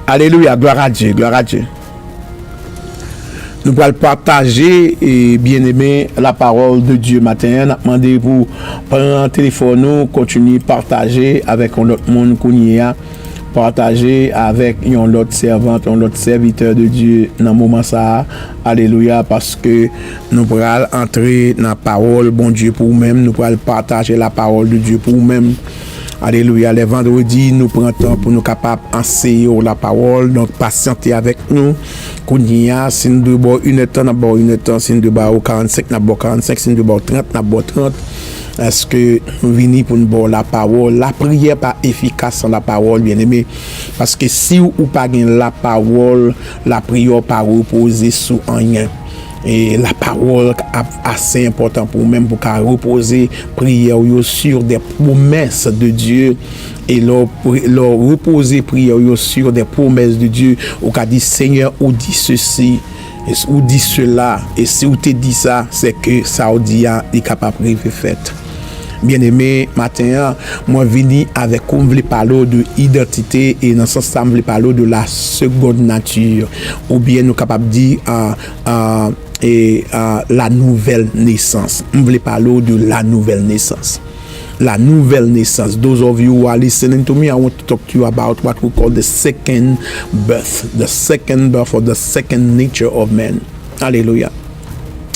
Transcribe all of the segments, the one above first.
Alléluia, gloire à Dieu, gloire à Dieu. Nous allons partager, et bien aimé, la parole de Dieu matin. Nous demandé pour prendre un téléphone, nous continuer à partager avec un autre monde qu'on y a, partager avec un autre servante, un autre serviteur de Dieu dans le moment ça. Alléluia, parce que nous allons entrer dans la parole, bon Dieu, pour nous-mêmes. Nous allons partager la parole de Dieu pour nous-mêmes. Alléluia. Les vendredis, nous prenons temps pour nous capables d'enseigner la parole. Donc, patientez avec nous. Si nous devons une temps, nous avons une temps. Si nous devons 45, nous avons 45. Si nous devons 30, nous avons 30. Est-ce que nous venons pour nous voir la parole? La prière pas efficace sans la parole, bien aimé. Parce que si vous n'avez pas la parole, la prière pas reposer sur rien. Et la parole est assez importante pour même pour reposer prière sur des promesses de Dieu et leur reposer prière sur des promesses de Dieu ou qu'a dit Seigneur ou dit ceci ou dit cela et si vous te dit ça c'est que ça ou dit est capable de faire. Bien-aimé, matin, moi venu avec on voulait parler de identité et dans ce sens on voulait parler de la seconde nature ou bien nous capable de dire la nouvelle naissance. On voulait parler de la nouvelle naissance. La nouvelle naissance. Those of you who are listening to me, I want to talk to you about what we call the second birth or the second nature of man. Hallelujah.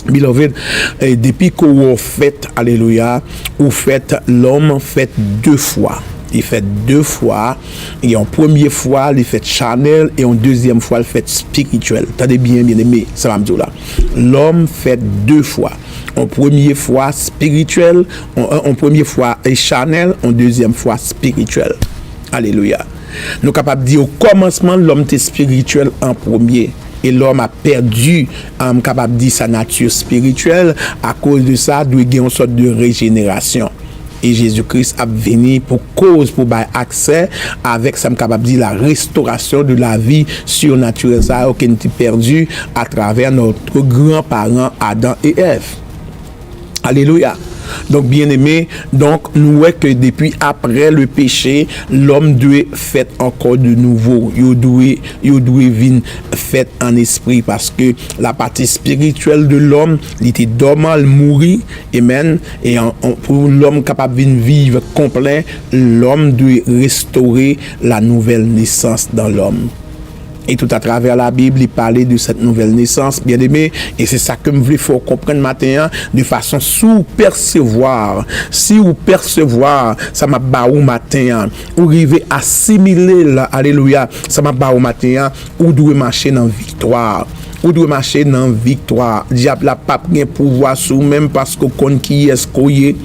Beloved, depuis qu'on fait, alléluia, ou fait l'homme fait deux fois. Il fait deux fois, et en première fois, il fait charnel, et en deuxième fois, il fait spirituel. T'as bien aimé, ça va me dire là. L'homme fait deux fois. En première fois, spirituel, en première fois, charnel, en deuxième fois, spirituel. Alléluia. Nous sommes capables de dire au commencement, l'homme était spirituel en premier. Et l'homme a perdu, capable de dire sa nature spirituelle. À cause de ça, il doit y avoir une sorte de régénération. Et Jésus-Christ a venu pour cause, pour avoir accès avec, ça me capable de dire, la restauration de la vie surnaturelle. Ça a été perdu à travers notre grand-parent Adam et Ève. Alléluia. Donc, bien aimé, donc, nous voyons que depuis après le péché, l'homme doit faire encore de nouveau. Il doit venir fait en esprit parce que la partie spirituelle de l'homme, il était dormant, il mourit. Amen. Et pour l'homme capable de vivre complet, l'homme doit restaurer la nouvelle naissance dans l'homme. Et tout à travers la Bible, il parlait de cette nouvelle naissance, bien aimé. Et c'est ça que je voulais faire comprendre matin, de façon sous-percevoir. Si vous percevoir, ça m'a baou matin, ou arriver à assimiler, là, alléluia, ça m'a baou matin, ou doit marcher dans victoire. Ou doit marcher dans victoire. Diable n'a pas de pouvoir sur même parce qu'on connaît qui est-ce qu'on est.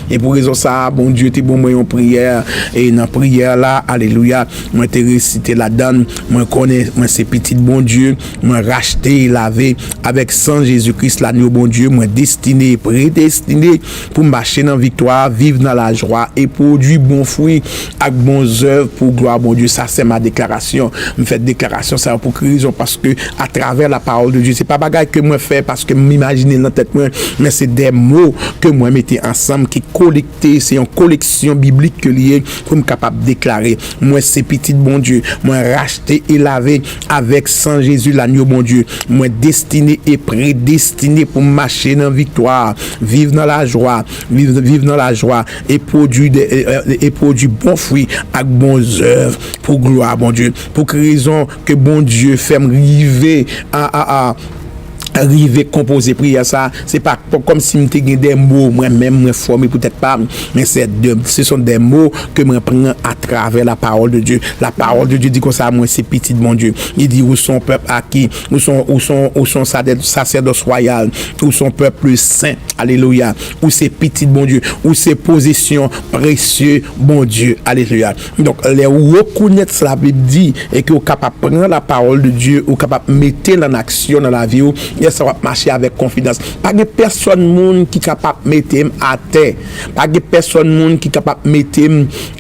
Et pour raison ça, bon Dieu, t'es bon, moi, en prière. Et dans la prière là, alléluia, moi, t'es récité la donne. Moi, connais, moi, c'est petit bon Dieu. Moi, racheté et lavé avec sang Jésus-Christ, l'agneau bon Dieu. Moi, destiné, prédestiné pour marcher dans la victoire, vivre dans la joie et produire bon fruit avec bonnes œuvres pour gloire bon Dieu. Ça, c'est ma déclaration. Je fais déclaration, ça pour quelle raison? Parce que à travers la parole de Dieu, c'est pas bagaille que moi fais parce que m'imaginer dans la tête, mais c'est des mots que moi mettez ensemble qui collecté, c'est une collection biblique que lié pour me capable de déclarer moi c'est petit bon Dieu, moi racheté et lavé avec sang Jésus l'agneau bon Dieu, moi destiné et prédestiné pour marcher dans victoire, vivre dans la joie, vivre dans la joie et produire bon fruit avec bonnes œuvres pour gloire bon Dieu, pour que raison que bon Dieu fait me river à arriver composer prière ça c'est pas comme si me t'ai des mots moi-même moi formé peut-être pas mais ce sont des mots que moi prends à travers la parole de Dieu. La parole de Dieu dit comme ça moi c'est petit mon Dieu. Il dit où sont peuple acquis, où sont sacerdoce royal, où sont peuple saint. Alléluia. Où c'est petit bon Dieu, où c'est possession précieux bon Dieu. Alléluia. Donc les reconnaître la Bible dit et que vous capable prendre la parole de Dieu, ou capable mettre en action dans la vie. Ça va marcher avec confiance. Pas de personne monde qui capable mettre à terre. Pas de personne monde qui capable mettre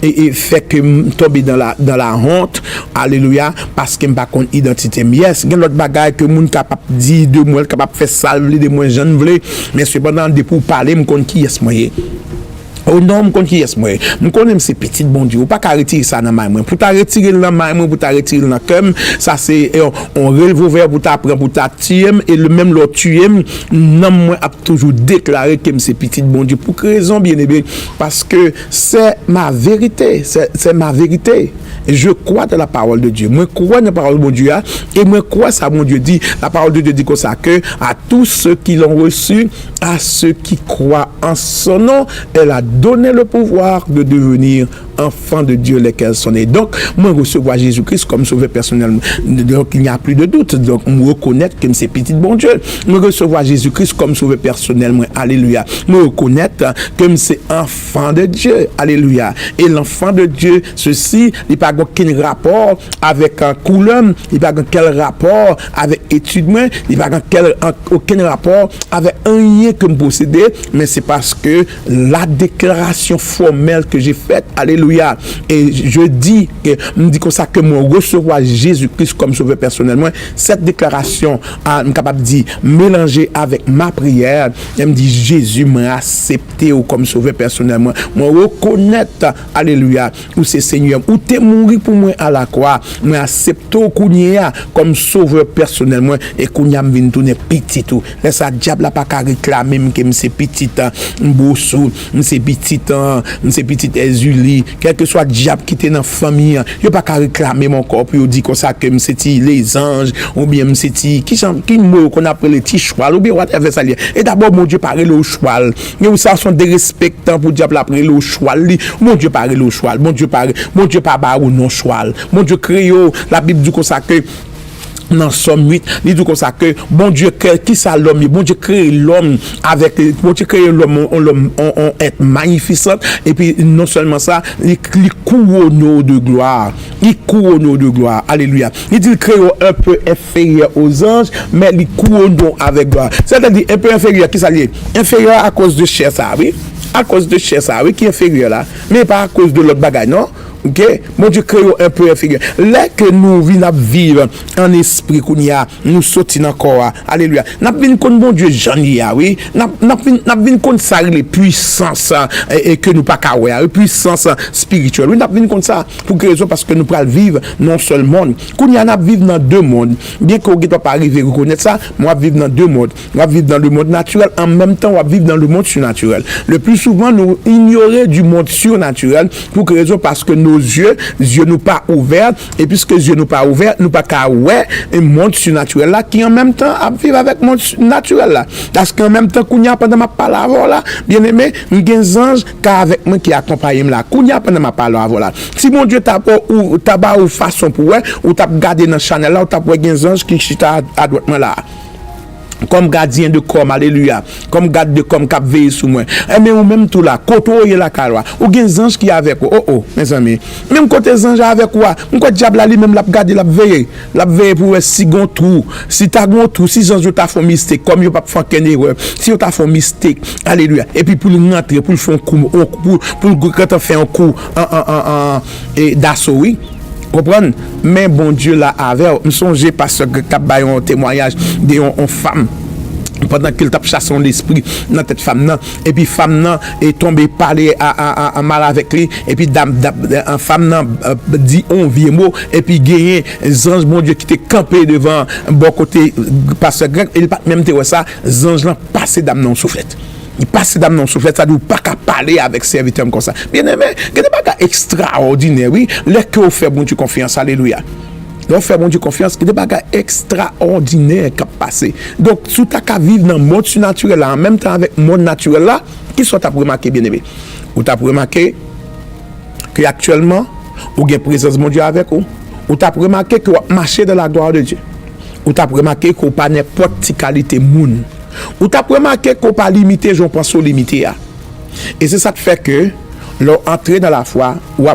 et fait que tomber dans la honte. Alléluia, parce que pas qu'on identité. Yes, il y a l'autre bagaille que monde capable dire de moi, capable faire salver de moi jeune vle, mais cependant de pour parler me connait qui est moi. Oh non, m'con qui est moi. M'con c'est petit bon Dieu. Ou pas qu'à retirer ça dans main moi. Pour t'a retirer dans main moi, pour t'a retirer dans cœur, ça c'est on relève au verre pour t'a prendre pour t'a tuer et le même l'autre tuer. Non moi a toujours déclaré que c'est petit bon Dieu pour quelle raison bien aimé parce que c'est ma vérité, c'est ma vérité. Et je crois dans la parole de Dieu. Moi crois dans la parole de Dieu et moi crois ça mon Dieu dit. La parole de Dieu dit comme ça que à tous ceux qui l'ont reçu, à ceux qui croient en son nom, elle a donné le pouvoir de devenir enfants de Dieu lesquels sont nés. Donc, moi, recevoir Jésus-Christ comme sauveur personnel. Donc, il n'y a plus de doute. Donc, moi, reconnaître que c'est petit bon Dieu. Moi, recevoir Jésus-Christ comme sauveur personnel. Moi, alléluia. Moi, reconnaître que c'est enfant de Dieu. Alléluia. Et l'enfant de Dieu, ceci, il n'y a pas aucun rapport avec un couleur. Il n'y a pas aucun rapport avec étude. Il n'y a pas aucun rapport avec un lien que je possédais. Mais c'est parce que la déclaration formelle que j'ai faite, alléluia, et je dis que me dit comme ça que moi recevoir Jésus-Christ comme sauveur personnellement, cette déclaration je suis capable de dire mélanger avec ma prière, elle me dit Jésus m'a accepté comme sauveur personnellement, moi reconnaître alléluia ou c'est Seigneur ou t'es mort pour moi à la croix, moi accepter comme sauveur personnellement et kounya me vinn tourner petit tout laisse ça diable pas qu'à réclamer que c'est petit Mboussou, c'est petit Ezuli, quel que soit diable qui était dans la famille, il pas qu'à réclamer mon corps pour dire comme ça que c'est les anges ou bien c'est qui mot qu'on appelle les petits choual ou bien whatever ça lié. Et d'abord mon Dieu parle le choual. Mais ça sont des respectants pour diable après le choual. Mon Dieu parle le choual. Mon Dieu pas ou non choual. Mon Dieu créo, la Bible dit comme ça que dans Somme 8, il dit comme ça que bon Dieu qui ça l'homme, bon Dieu crée l'homme avec bon Dieu crée l'homme on est magnificent et puis non seulement ça, il couronne de gloire. Il couronne de gloire. Alléluia. Il dit crée un peu inférieur aux anges, mais il couronne avec gloire. C'est-à-dire un peu inférieur qui ça lié? Inférieur à cause de chair ça, oui. À cause de chair ça, oui, qui est inférieur là, mais pas à cause de l'autre bagaille, non? Ok, mon Dieu crée un peu inférieur. Là que nous venons vivre en esprit qu'on y a, nous sortons encore. Alléluia. N'a vinn kon bon Dieu Jean ya, oui. N'a vinn kon ça les puissances et que nous pas ka ouais, puissance spirituelle. Oui, n'a vinn kon ça pour quelle raison parce que nous pral vivre non seul monde. Qu'on y a n'a vivre dans deux mondes. Bien qu'on ne pas arriver à reconnaître ça, moi vivre dans deux mondes. Moi vivre dans le monde naturel en même temps on va vivre dans le monde surnaturel. Le plus souvent nous ignorer du monde surnaturel pour quelle raison parce que nos yeux nous pas ouverts et puisque yeux nous pas ouverts nous pas qu'à ouais un monde surnaturel là qui en même temps à vivre avec monde naturel là parce qu'en même temps kounya pendant ma parole là bien aimé des anges car avec moi qui accompagne là kounya pendant ma parole là si mon Dieu t'a pas ou façon pour ouais ou t'a garder dans Chanel là ou t'a pour des anges qui chita à droite là comme gardien de com, alléluia, comme garde de com qui veille sur moi. Et mais ou même tout là, côté la calwa, ou des anges qui avec oh mes amis. Même côté anges avec quoi? On quoi diable là même la garder la veille pour si gon trou, si ta gon trou, si anges t'a fait mistake comme yo pas faire qu'une erreur. Si on t'a fait mistake, alléluia. Et puis pour rentrer pour faire un coup pour quand on fait un coup et d'assaut oui. Comprendre, mais bon Dieu là avait me songer parce que cap bail un témoignage de une femme pendant qu'il tape chassé l'esprit dans tête femme nan et puis femme nan est tombé parler à mal avec lui et puis dame femme nan dit on vieux mot et puis gagné ange bon Dieu qui était campé devant bon côté pasteur Greg il pas même te ça ange là passé dame non soufflette. Il passe dame non soufflette, ça ne doit pas qu'à parler avec serviteur comme ça. Bien aimé, il y a des bagages extraordinaires, oui. Les que vous faites bon Dieu confiance, alléluia. Vous faites bon Dieu confiance, il y a des bagages extraordinaires qui passent. Donc, si tu as vivre dans le monde surnaturel là, en même temps avec le monde naturel là, qui sont tu remarqué, bien aimé? Ou tu as remarqué que actuellement, vous avez présence de Dieu avec vous? Ou tu as remarqué que vous marchez dans la gloire de Dieu? Ou tu as remarqué que vous n'avez pas n'importe quelle qualité moun? Ou t'as remarqué qu'on pas limité, j'en pense au limité. Et c'est ça qui fait que l'entrée dans la foi, ou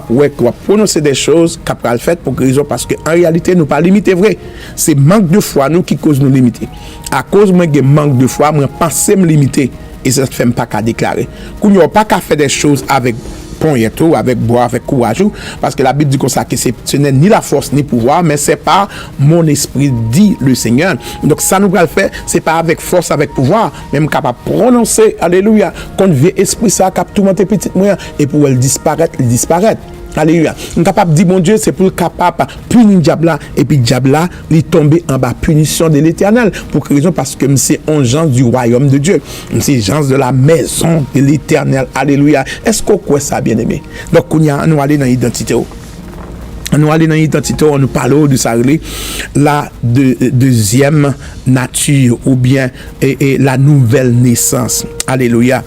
prononcer des choses qu'après le fait pour raison parce qu'en réalité nous pas limité vrai. C'est manque de foi nous qui cause nous limiter. À cause moi de manque de foi, moi penser me limiter et ça ne fait pas qu'à déclarer. Qu'on n'y a pas qu'à faire des choses avec poigneau, avec bois, avec courage, parce que la Bible dit comme ça que ce n'est ni la force ni pouvoir, mais c'est par mon esprit, dit le Seigneur. Donc ça nous va le faire, c'est pas avec force, avec pouvoir, même capable de prononcer, alléluia, qu'on veut esprit ça, cap tout monter petit moyen, et pour elle disparaître, il disparaît. Alléluia. On est capable de dire, mon Dieu, c'est pour le capable de punir le diable là, et puis le diable là, il tombe en bas, punition de l'éternel. Pour quelle raison? Parce que c'est un gens du royaume de Dieu. C'est gens de la maison de l'éternel. Alléluia. Est-ce qu'on croit ça, bien aimé? Donc, on y a, nous allons dans l'identité. Nous allons dans l'identité, on nous parle de ça, la deuxième nature, ou bien et la nouvelle naissance. Alléluia.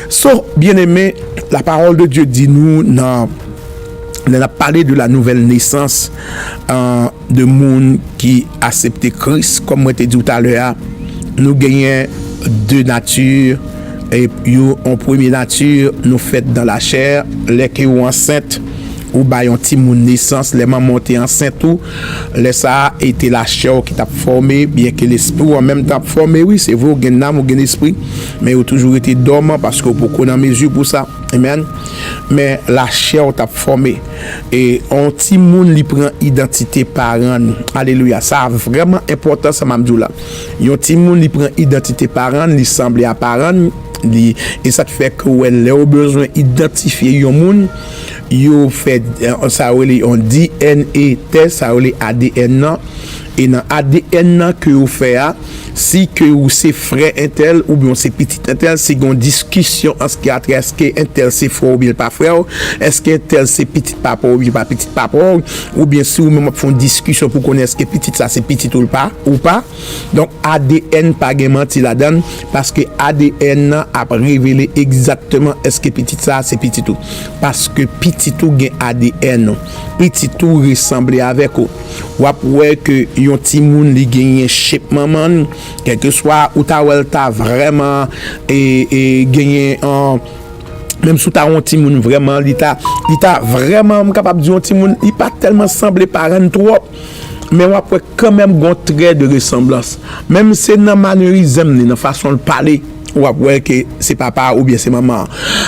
So, bien aimé, la parole de Dieu dit nous dans on a parlé de la nouvelle naissance de monde qui a accepté Christ, comme je t'ai dit tout à l'heure. Nous gagnons deux natures. Et en première nature, nous faisons dans la chair, les qui sont enceintes, ou bah yon ti moun naissance, les mamans montent enceinte ou, les ça était la chair qui t'a formé, bien que l'esprit en même temps formé, oui, c'est vous, gen âme ou gen esprit, mais vous toujours été dormant parce que vous pouvez en mesure pour ça. Amen. Mais la chair t'a formé. Et on ti moun li prend identité parent. Alléluia. Ça a vraiment important, ça m'a dit là. Yon ti moun li prend identité parent, li semble à parent, et ça fait que elle a besoin d'identifier yon moun. Yo fait ça on DNA test, ça ADN nan, et dans ADN que vous fait si que ou c'est frère intel ou bien c'est petit intel, c'est une discussion en ce qui a trait est-ce que intel c'est frère ou bien pas frère, est-ce que intel c'est petit papa ou bien pas petit papa, ou bien si vous même font discussion pour connaître est-ce que petit ça c'est petit ou pas. Donc ADN pas menti là-dedans parce que ADN a révélé exactement est-ce que petit ça c'est petit tout, parce que petit tout gain ADN, petit tout ressemble avec ou ouais que yon ti moun li gagne shape maman, quel que soit ou ta vraiment et gagner en même sous ta un ti moun vraiment li ta vraiment capable dire un ti moun il pas tellement semblé parent trop, mais on peut quand même gon trait de ressemblance, même c'est dans mannerisme dans façon de parler ou après que c'est papa ou bien c'est maman,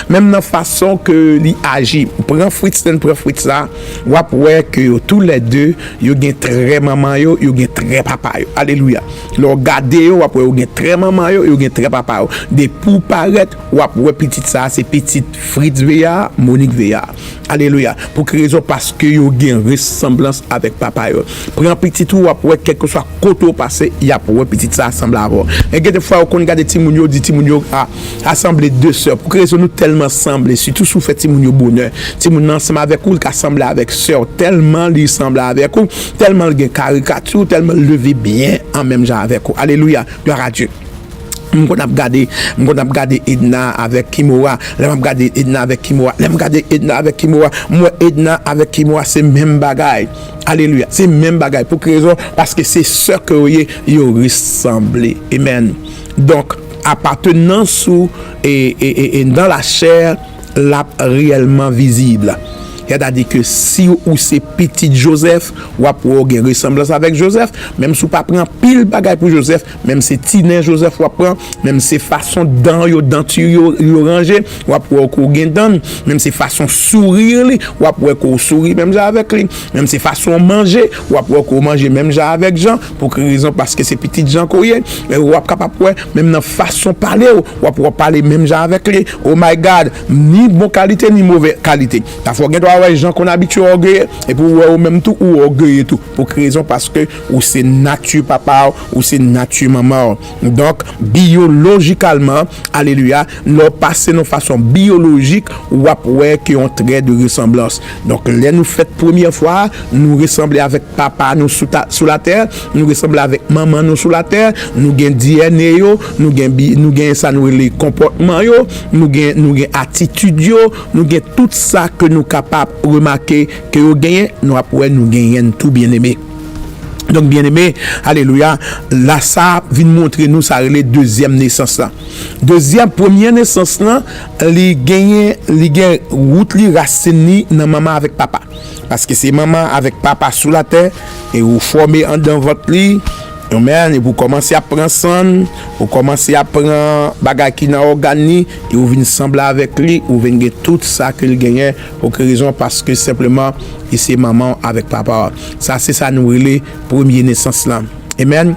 même dans façon que li agit, prend Fritz là, ou après que tous les deux yo gen très maman yo gen très papa yo. Alléluia. Le regarder ou après yo gen très maman yo gen très papa yo. Des pour paraître ou après petite ça c'est petite Fritz Veya, Monique Veya. Alléluia. Pour quelle raison? Parce que yo gen ressemblance avec papa yo. Prend petit ou après quelque soit côté passé, il y a pour petite ça semble avoir. Et des fois on regarde ti moun yo dit ti moun yo a assemblé deux sœurs. Pour que raison nous tellement semblé, surtout sous fait ti moun yo bonheur. Ti moun ensemble avec ou qui assemblé avec sœur, tellement li semble avec ou, tellement gen caricature, tellement levé bien en même genre avec ou. Alléluia. Gloire à Dieu. On a regardé Edna avec Kimora, on a regardé Edna avec Kimora, on a regardé Edna avec Kimora, moi Edna avec Kimora c'est même bagaille. Alléluia, c'est même bagaille. Pour quelle raison? Parce que c'est ce que vous ressemblez. Amen. Donc appartenance et dans la chair là réellement visible. C'est-à-dire que si ou c'est petit Joseph, ou pour une ressemblance avec Joseph, même si ou pas prend pile bagaille pour Joseph, même si tinen Joseph ou prend, même si façon dans yo denture yo ranger, ou pour qu'on gagne dans, même si façon sourire ou pour qu'on sourit même avec lui, même si façon manger, ou pour qu'on manger même avec Jean, pour quelle raison? Parce que c'est petit Jean courrier, ou capable même dans façon parler, ou pour parler même avec lui. Oh my God, ni bonne qualité ni mauvaise qualité. Ta faut ouais gens qu'on habitue à orgueil et pour ouais même tout ou orgueil et tout pour quelle raison? Parce que ou c'est nature papa ou c'est nature maman. Donc biologiquement alléluia leur passer de façon biologique ou après qui ont trait de ressemblance. Donc là nous fait première fois nous ressembler avec papa nous sous la terre, nous ressembler avec maman nous sous la terre, nous gain DNA yo, nous gain ça nous les comportements yo, nous gain attitude yo, nous gain tout ça que nous capable remarquer que vous gagnez, nous après nous gagnons tout bien aimé. Donc bien aimé, alléluia, là ça vient montrer nous ça les deuxième naissance là. Première naissance là, les gagne route li racine dans maman avec papa. Parce que c'est maman avec papa sous la terre et vous formez en dans votre lit Amen. Et vous commencez à prendre son, vous commencez à prendre bagay qui dans organi, et vous venez sembler avec lui, vous venez tout ça qu'il gagne. Pour quelle raison? Parce que simplement, il c'est maman avec papa. Ça, c'est ça nous relais première naissance là. Amen.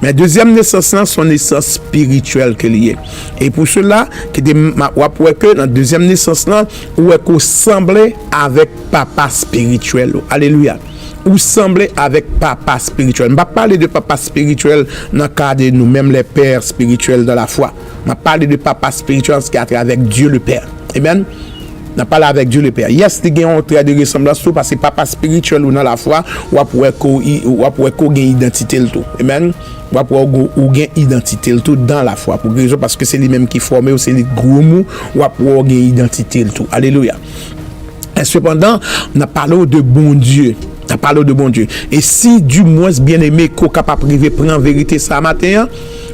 Mais deuxième naissance là, son naissance spirituelle que lié. Et pour cela, que dans la deuxième naissance là, où est qu'on semble avec papa spirituel. Alléluia. Ou sembler avec papa spirituel. Je ne vais pas parler de papa spirituel dans le cadre de nous-mêmes, les pères spirituels dans la foi. Je vais parler de papa spirituel qui est avec Dieu le Père. Amen. Je vais parler avec Dieu le Père. Yes, il y a un trait de ressemblance parce que papa spirituel ou dans la foi, ou pour qu'on ait identité le tout. Amen. Ou pour gagner identité le tout dans la foi. Pour raison parce que c'est lui-même qui forme ou c'est les gros mots ou pour gagner identité le tout. Alléluia. Et cependant, on a parlé de bon Dieu. On parle de bon Dieu. Et si du moins bien aimé qu'on capable privé prend vérité ça matin,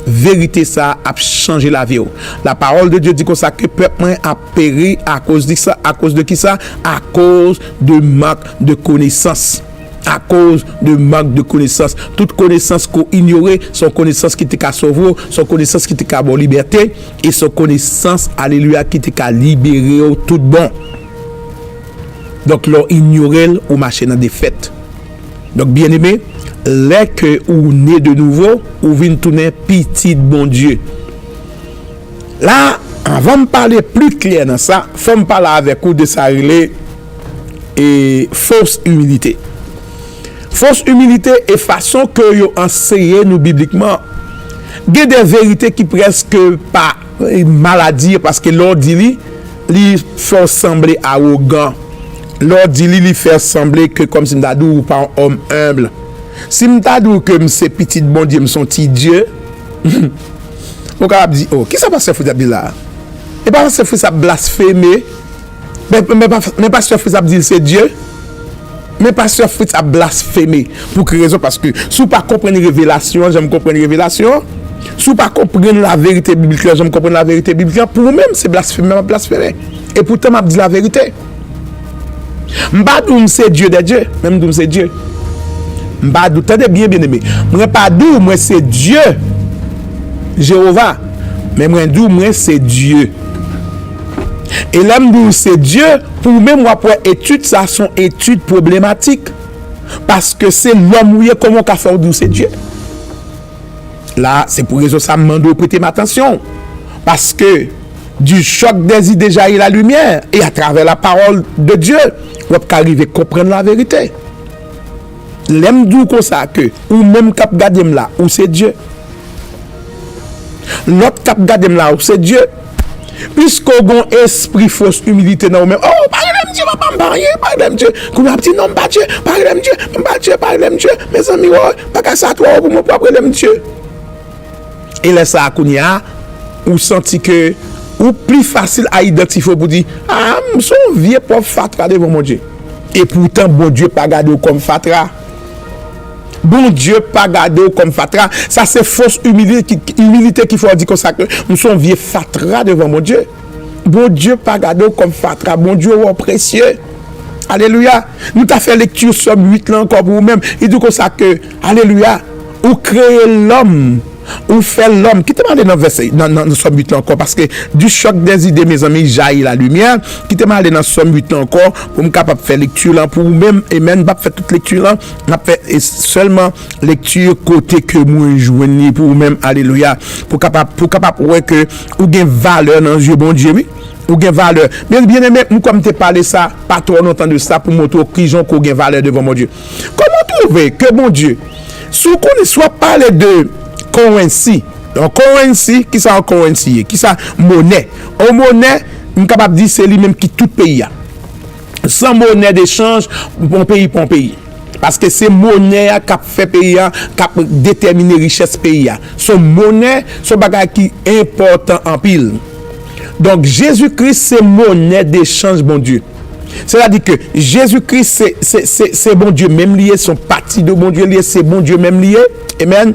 vérité ça a changé la vie. La parole de Dieu dit comme ça que peuple a péri à cause de ça, à cause de qui ça? À cause de manque de connaissance. À cause de manque de connaissance. Toute connaissance qu'on ignorait, son connaissance qui était qu'à sauver, son connaissance qui était qu'à bonne liberté, et son connaissance, alléluia, qui était qu'à libérer tout bon. Donc, l'on ignorait ou marcher dans des fêtes. Donc, bien aimé, là que ou né de nouveau, ou vient tourner petit bon Dieu. Là, avant de parler plus clair dans ça, il faut me parler avec vous de ça et fausse humilité. Fausse humilité est façon que vous enseignez nous bibliquement. Il y a des vérités qui presque pas maladie parce que l'on dit, il faut sembler arrogant. L'on dit, il fait sembler que comme si m'ta ou pas un homme humble. Si m'ta dou que c'est petit bon Dieu, son petit Dieu, on va dire, oh, qui ça passe à faire là? Et pas ça fait ça blasphémer. Mais pas ça fait ça dire c'est Dieu. Mais pas ça fait ça blasphémer. Pour quelle raison? Parce que si vous pas comprendre révélation, j'aime comprendre révélation. Si vous pas comprendre la vérité biblique, j'aime comprendre la vérité biblique. Pour vous-même, c'est blasphémer. Et pourtant, m'a dit la vérité. M'badou c'est Dieu des dieux, même d'où c'est Dieu. M'badou, tenez bien aimé. Moi pas d'où moi c'est Dieu. Jéhovah. Mais moi d'où moi c'est Dieu. Et là d'où c'est Dieu, pour même moi pour étude ça sont études problématiques parce que c'est l'homme où comment qu'a fait d'où c'est Dieu. Là, c'est pour raison ça me demande de prêter attention parce que du choc des idées jaillit la lumière et à travers la parole de Dieu, on peut arriver à comprendre la vérité. L'aime d'où comme ça que ou même cap gadem là où c'est Dieu. L'autre cap gadem là où c'est Dieu. Puisqu'on a un esprit fausse humilité dans nous-mêmes. Oh, parlez-moi Dieu, papa, parlez-moi Dieu. Comme un petit nom, pas Dieu, parlez-moi Dieu, mes amis, pas qu'à ça, toi, pour moi, parlez-moi Dieu. Et là, ça, ou senti que ou plus facile à identifier pour dire ah son vieux pauvre fatra devant mon Dieu et pourtant bon Dieu pas garder comme fatra, bon Dieu pas garder comme fatra. Ça c'est fausse humilité qu'il faut dire comme ça que nous sommes vieux fatra devant mon Dieu. Bon Dieu pas garder comme fatra, bon Dieu est précieux. Alléluia. Nous t'a fait lecture Somme 8 là encore pour vous-même. Il dit comme ça que alléluia, ou créer l'homme ou fait l'homme qui te m'a dans verset dans Somme 8 encore parce que du choc des idées mes amis jaillit la lumière qui te m'a dans Somme 8 encore pour me capable faire lecture là pour même et même pas faire toute lecture là n'a fait seulement lecture côté que moi joindre pour même alléluia pour capable ouais que ou gain valeur dans Dieu bon Dieu oui ou gain valeur bien aimé nous comme te parler ça pas trop longtemps de ça pour montrer qu'ils qu'on gain valeur devant mon Dieu. Comment trouver que bon Dieu sous qu'on soit parler de currency. Donc currency, qui ça en currency? Qui ça monnaie? En monnaie, on est capable de dire c'est lui-même qui tout pays a. Sans monnaie d'échange, bon pays pour pays. Parce que c'est monnaie qui fait pays, qui détermine richesse pays. Son monnaie, son bagage qui est important en pile. Donc Jésus-Christ c'est monnaie d'échange bon Dieu. C'est-à-dire que Jésus-Christ c'est bon Dieu même lié, son parti de bon Dieu lié, c'est bon Dieu même lié. Amen.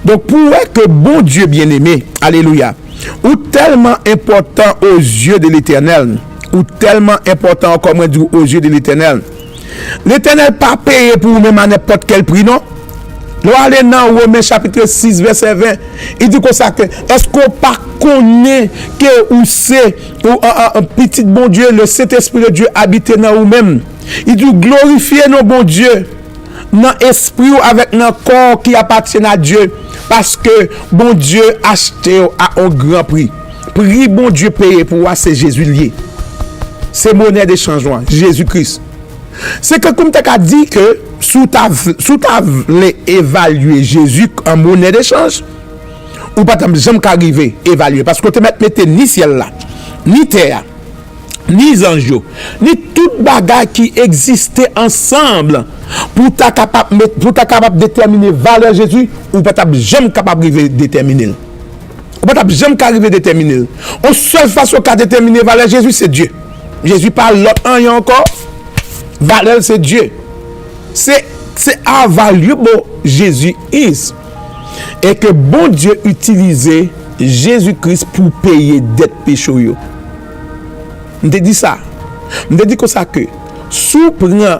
Donc pour que bon Dieu bien-aimé, alléluia, ou tellement important aux yeux de l'Éternel, ou tellement important encore moins aux yeux de l'Éternel. L'Éternel pas payé pour même à n'importe quel prix, non? Nous allons dans Romains chapitre 6, verset 20. Il dit comme ça que est-ce qu'on pas connaît que ou c'est un petit bon Dieu, le Saint-Esprit de Dieu habite dans vous-même. Il dit glorifier nos bon Dieu dans l'esprit ou avec notre corps qui appartient à Dieu. Parce que bon Dieu acheté à un grand prix. Prix bon Dieu payé pour moi, c'est Jésus lié. C'est monnaie de changement, Jésus-Christ. C'est que comme tu as dit que sous ta voulu évaluer Jésus en monnaie d'échange, ou pas jamais qu'arriver évaluer parce que tu mette ni ciel là, ni terre, ni ange, ni toute bagarre qui existait ensemble pour ta capable de déterminer valeur Jésus, ou pas jamais capable de déterminer. Ou pas jamais arriver déterminer. La seule façon qu'a déterminer valeur Jésus, c'est Dieu. Jésus parle l'autre un et encore. Valeur, c'est Dieu. C'est how valuable Jésus is. Et que bon Dieu utilisait Jésus-Christ pour payer dette péché. Je te dis ça. Je te dis comme ça que si vous prenez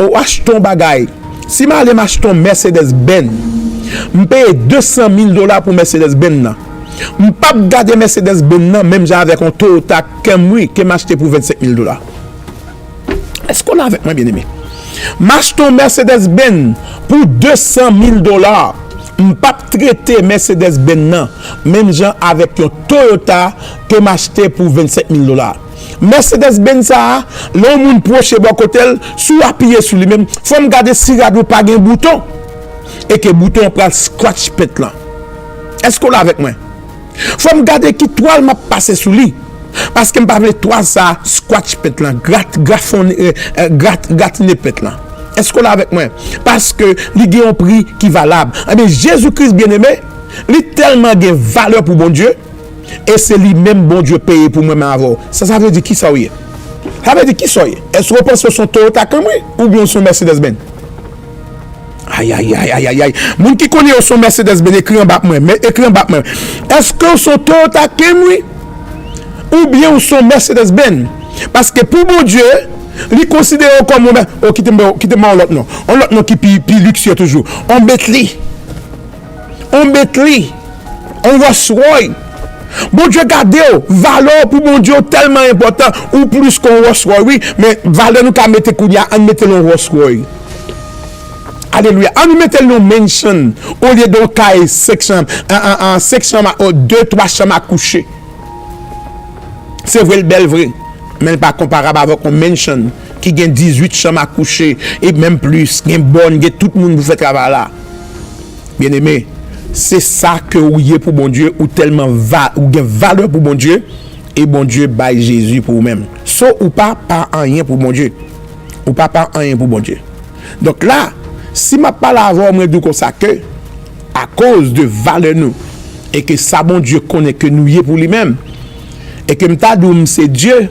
ou achetez un bagage, si je vais acheter un Mercedes-Benz, je paye $200,000 pour Mercedes-Benz. Je ne peux pas garder Mercedes-Benz même avec un Toyota Camry qui m'a acheté pour $25,000. Est-ce qu'on a avec moi, bien aimé? M'achète un Mercedes-Benz pour $200,000. Je ne peux pas traiter Mercedes-Benz même genre avec un Toyota que m'a acheté pour $25,000. Mercedes-Benz ça, l'homme proche bon côté, sous appuyer sur lui-même, faut me garder si radio pas un bouton et que bouton prend scratch pet là. Est-ce qu'on a avec moi? Faut me garder qui toile m'a passé sous lui. Parce que je parle de toi ça scratch pet là, gratte pet là. Est-ce qu'on a avec moi? Parce que il y a un prix qui est valable. Mais Jésus-Christ bien-aimé, il tellement de valeur pour bon Dieu et c'est lui-même bon Dieu payé pour moi avant. Ça veut dire qui ça est? Ça veut dire qui ça est? Est-ce que vous pensez que son Toyota Camry ou bien son Mercedes-Benz? Aïe. Moun qui connaît son Mercedes-Benz écrit en bas moi, mais écrit en bas moi. Est-ce que son Toyota Camry ou bien son Mercedes-Benz? Parce que pour mon Dieu, il considère comme quittez-moi l'autre nom. On l'autre nom qui plus luxueux toujours. On Bentley. On Rolls-Royce. Bon Dieu gardez valeur pour mon Dieu tellement important ou plus qu'on Rolls-Royce oui, mais valeur nous ka mettre koudia on mettre le Rolls-Royce. Alléluia. On nous mettait le mansion au lieu de caille section en section 2-3 chambres à coucher. C'est vrai le bel vrai, mais pas comparable avec un mansion qui gagne 18 chambres à coucher et même plus, gagne bonne, gagne tout le monde vous fait travail là. Bien aimé, c'est ça que vous y pour bon Dieu ou tellement ou gagne valeur pour bon Dieu et bon Dieu baille Jésus pour vous-même. So ou pas rien pour bon Dieu. Ou pas rien pour bon Dieu. Donc là, si ma parle avant moi de comme ça que à cause de valeur nous et que ça bon Dieu connaît que nous y pour lui-même et que m'ta dou c'est Dieu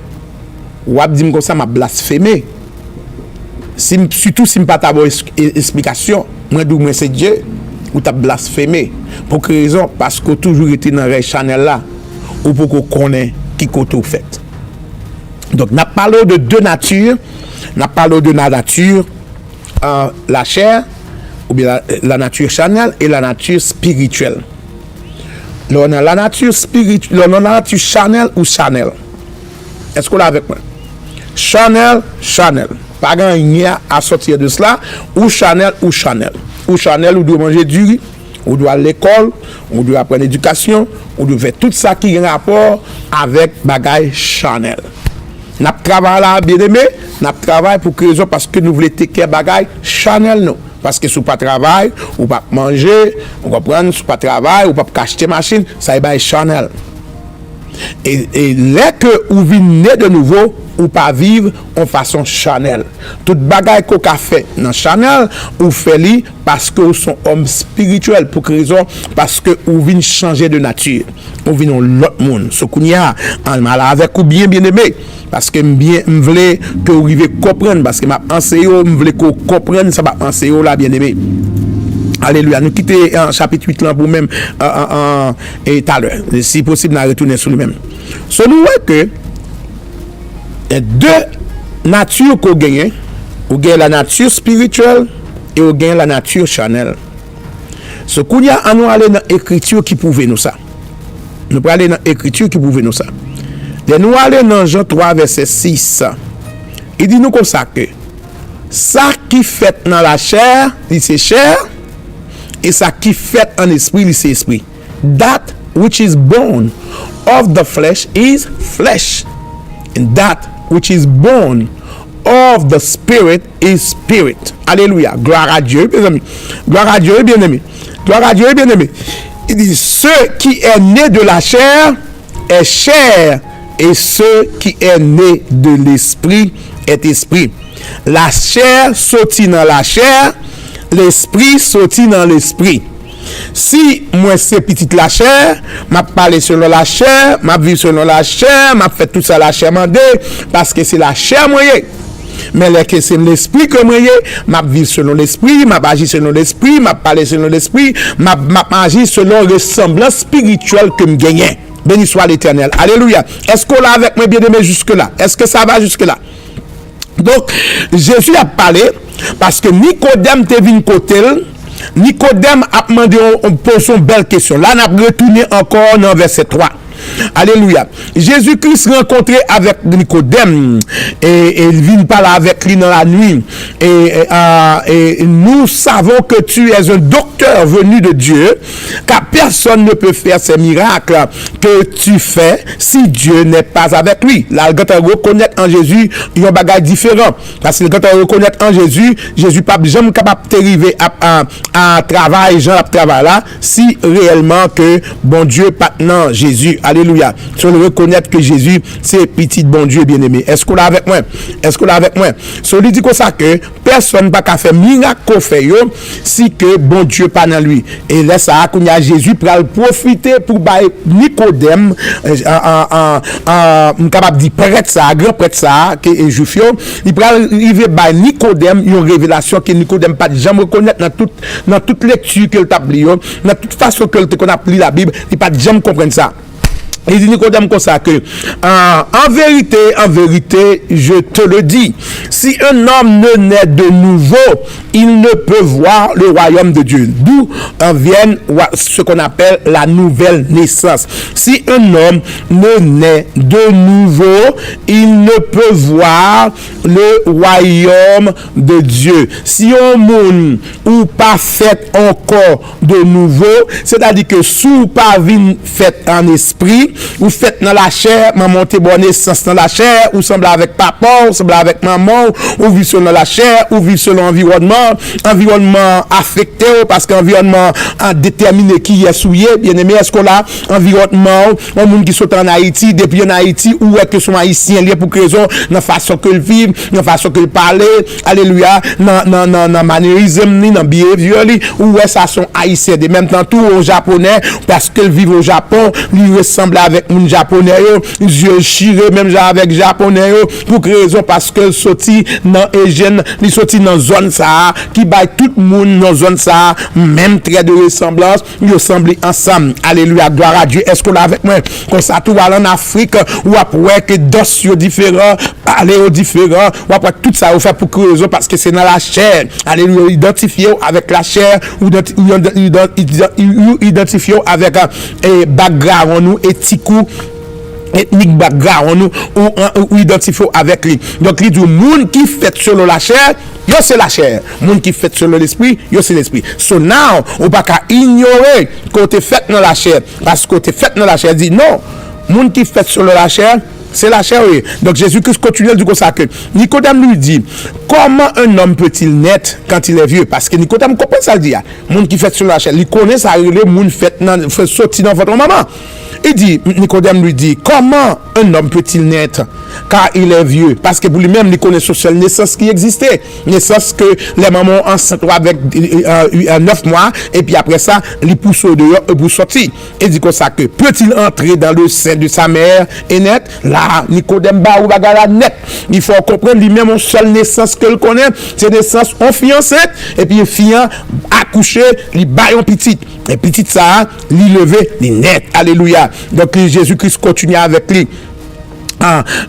ou a dit comme ça m'a blasphémé surtout si m'pas ta bonne explication moi dou moi c'est Dieu ou t'a blasphémé pour quelle raison? Parce que toujours été dans le channel là ou pour qu'on connaît qui côté fait. Donc n'a parlé de deux natures, n'a parlé de la nature la chair ou bien la nature charnelle et la nature spirituelle. On a la nature spirituelle, on a la nature charnelle ou charnelle. Est-ce qu'on l'a avec moi? Charnelle. Pas rien à sortir de cela. Ou charnelle. Ou charnelle, on doit manger du riz, on doit à l'école, on doit apprendre l'éducation, on doit faire tout ça qui a rapport avec bagaille charnelle. Nous travaillons là, bien aimé, nous travaillons pour que raison parce que nous voulons teker bagaille charnel non. Parce que si vous pas travail, ou pas manger, vous comprenez, si vous pas travail, ou pas acheter machine, ça est charnel. Et là que vous venez de nouveau, ou pas vivre en façon charnel. Toute bagaille qu'on a fait dans charnel, ou fait li parce que vous sont homme spirituel. Pour quelle raison? Parce que vous venez changer de nature. Vous venez l'autre monde. Ce qu'on y a, en mal avec vous bien aimé. Parce que je voulais que vous arriviez à comprendre. Parce que je enseigné, je voulais que vous compreniez ça va enseigner là, bien aimé. Alléluia. Nous quittons en chapitre 8 là pour même et tout à l'heure. Si possible, nous retourner sur lui-même. So, nous voyons que il y a deux natures qu'on gagne. On gagne la nature spirituelle et on gagne la nature charnelle. Ce qu'on y a, nous aller dans l'écriture qui prouve nous ça. Nous allons aller dans l'écriture qui prouve nous ça. De nous aller dans Jean 3, verset 6. Il dit nous comme ça que ça qui fait dans la chair, c'est chair, et ça qui fait en esprit, c'est esprit. That which is born of the flesh is flesh, and that which is born of the spirit is spirit. Alléluia. Gloire à Dieu, bien aimé. Gloire à Dieu, bien aimé. Gloire à Dieu, bien aimé. Il dit, ce qui est né de la chair est chair, et ce qui est né de l'esprit est esprit. La chair sortit dans la chair, l'esprit sortit dans l'esprit. Si moi c'est petite la chair, m'a parlé selon la chair, m'a vu selon la chair, m'a fait tout ça la chair mandé, parce que c'est la chair moyen. Mais que c'est l'esprit que moi m'a vivre selon l'esprit, m'a agi selon l'esprit, m'a parlé selon l'esprit, m'a agi selon ressemblance spirituelle que me gagnais. Béni soit l'Éternel. Alléluia. Est-ce qu'on l'a avec moi bien aimé jusque là? Est-ce que ça va jusque là? Donc Jésus a parlé parce que Nicodème te venu côté. Nicodème a demandé, on pose une belle question. Là, on a retourné encore dans verset 3. Alléluia. Jésus-Christ rencontré avec Nicodème et il vient parler avec lui dans la nuit. Et nous savons que tu es un docteur venu de Dieu, car personne ne peut faire ces miracles que tu fais si Dieu n'est pas avec lui. Là, quand on reconnaît en Jésus, il y a un bagage différent. Parce que quand on reconnaît en Jésus, Jésus n'est pas jamais capable d'arriver à travail, Jean à travail là, si réellement que bon Dieu maintenant Jésus. Alléluia. Si on reconnaît que Jésus, c'est petit bon Dieu bien-aimé. Est-ce qu'on l'a avec moi? Est-ce qu'on l'a avec moi? Si on dit comme ça que personne n'a pas faire miracle qu'on fait si que bon Dieu pas dans lui. Et là, ça, qu'on y a Jésus pour profiter pour bailler Nicodème, capable de dire prêtre ça, grand prêtre ça, que est juif, il peut arriver by Nicodème, une révélation que Nicodème pas jamais reconnaître dans toute lecture qu'il t'a appris, dans toute façon qu'il te connaît la Bible, il pas jamais comprendre ça. Il dit Nicodème comme ça que en vérité, je te le dis, si un homme ne naît de nouveau, il ne peut voir le royaume de Dieu. D'où vient ce qu'on appelle la nouvelle naissance. Si un homme ne naît de nouveau, il ne peut voir le royaume de Dieu. Si un monde ou pas fait encore de nouveau, c'est-à-dire que sous pas vin fait en esprit, ou faites dans la chair, maman te bonne naissance dans la chair, ou semble avec papa, ou semble avec maman, ou vivre selon la chair, ou vivre selon environnement affecté, parce qu'environnement a déterminé qui est souillé, bien aimé, est-ce qu'on a environnement, un monde qui sont en Haïti, depuis en Haïti, ou est-ce que sont haïtiens liés pour raison, dans la façon qu'ils vivent, dans la façon qu'ils parlent, alléluia, dans manierisme, ni dans behavior, ou est-ce que sont haïtiens, de même temps tout aux japonais, parce qu'ils vivent au Japon, ils ressemblent avec les japonais, ils chirent même avec les japonais, pour raison, parce qu'ils sortent dans hygiène, ils sortent dans zone ça, qui baille tout le monde dans zone ça, même trait de ressemblance, ils ressemblent ensemble. Alléluia, gloire à Dieu. Est-ce qu'on l'a avec moi? Comme ça, tout va en Afrique, ou après que d'autres différents, parler aux différents, ou après tout ça, on fait pour raison, parce que c'est dans la chair. Alléluia, identifié avec la chair, ou identifié avec background, nous, éthique, ethnique background, ou identifié avec lui. Donc, il dit, le monde qui fait selon la chair, yo c'est la chair. Monde qui fait selon l'esprit, yo c'est l'esprit. So now, on pas qu'à ignorer qu'on te fait dans la chair. Parce que t'es fait dans la chair, dit non. Monde qui fait selon la chair, c'est la chair, oui. Donc Jésus-Christ continue du coup ça que Nicodème lui dit, comment un homme peut-il naître quand il est vieux? Parce que Nicodème comprend ça le dit. Monde qui fait sur la chair, il connaît ça, le monde fait sortir dans votre maman. Il dit, Nicodème lui dit, comment un homme peut-il naître car il est vieux? Parce que pour lui-même, il connaît sur seule naissance qui existait. Naissance que les mamans enceintes avec 9 mois, et puis après ça, il pousse au dehors pour sortir. Il dit comme ça que peut-il entrer dans le sein de sa mère et naître? Là, Nicodème ou bagala net. Il faut comprendre lui-même une seule naissance que le connaît, c'est naissance en fiancé, et puis fiant accouché, il baille en petite. Et petite ça, il levé, il net. Alléluia. Donc Jésus-Christ continue avec lui.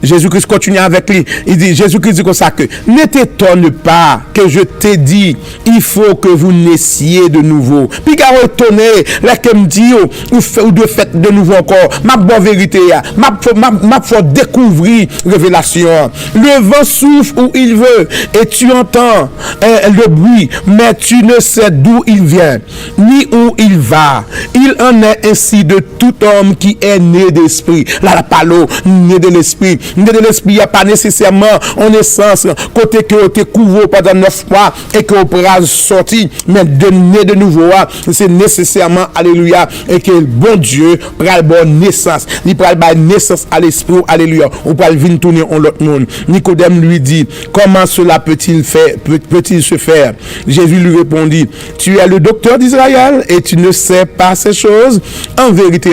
Jésus-Christ continue avec lui. Il dit, Jésus-Christ dit comme ça que ne t'étonne pas que je t'ai dit, il faut que vous naissiez de nouveau. Puis qu'à étonné, là que me dit, ou de fait de nouveau encore, ma bonne vérité, ma faut découvrir révélation. Le vent souffle où il veut et tu entends le bruit, mais tu ne sais d'où il vient, ni où il va. Il en est ainsi de tout homme qui est né d'esprit. Là, la parole, né de l'esprit. Né de l'esprit, il n'y a pas nécessairement en essence, côté que tu couvres pendant 9 mois et que tu pourras sortir, mais de né de nouveau, c'est nécessairement, alléluia, et que le bon Dieu prend bonne naissance. Il prend naissance à l'esprit, alléluia. On peut venir tourner en l'autre monde. Nicodème lui dit, comment cela peut-il se faire? Jésus lui répondit, tu es le docteur d'Israël et tu ne sais pas ces choses. En vérité,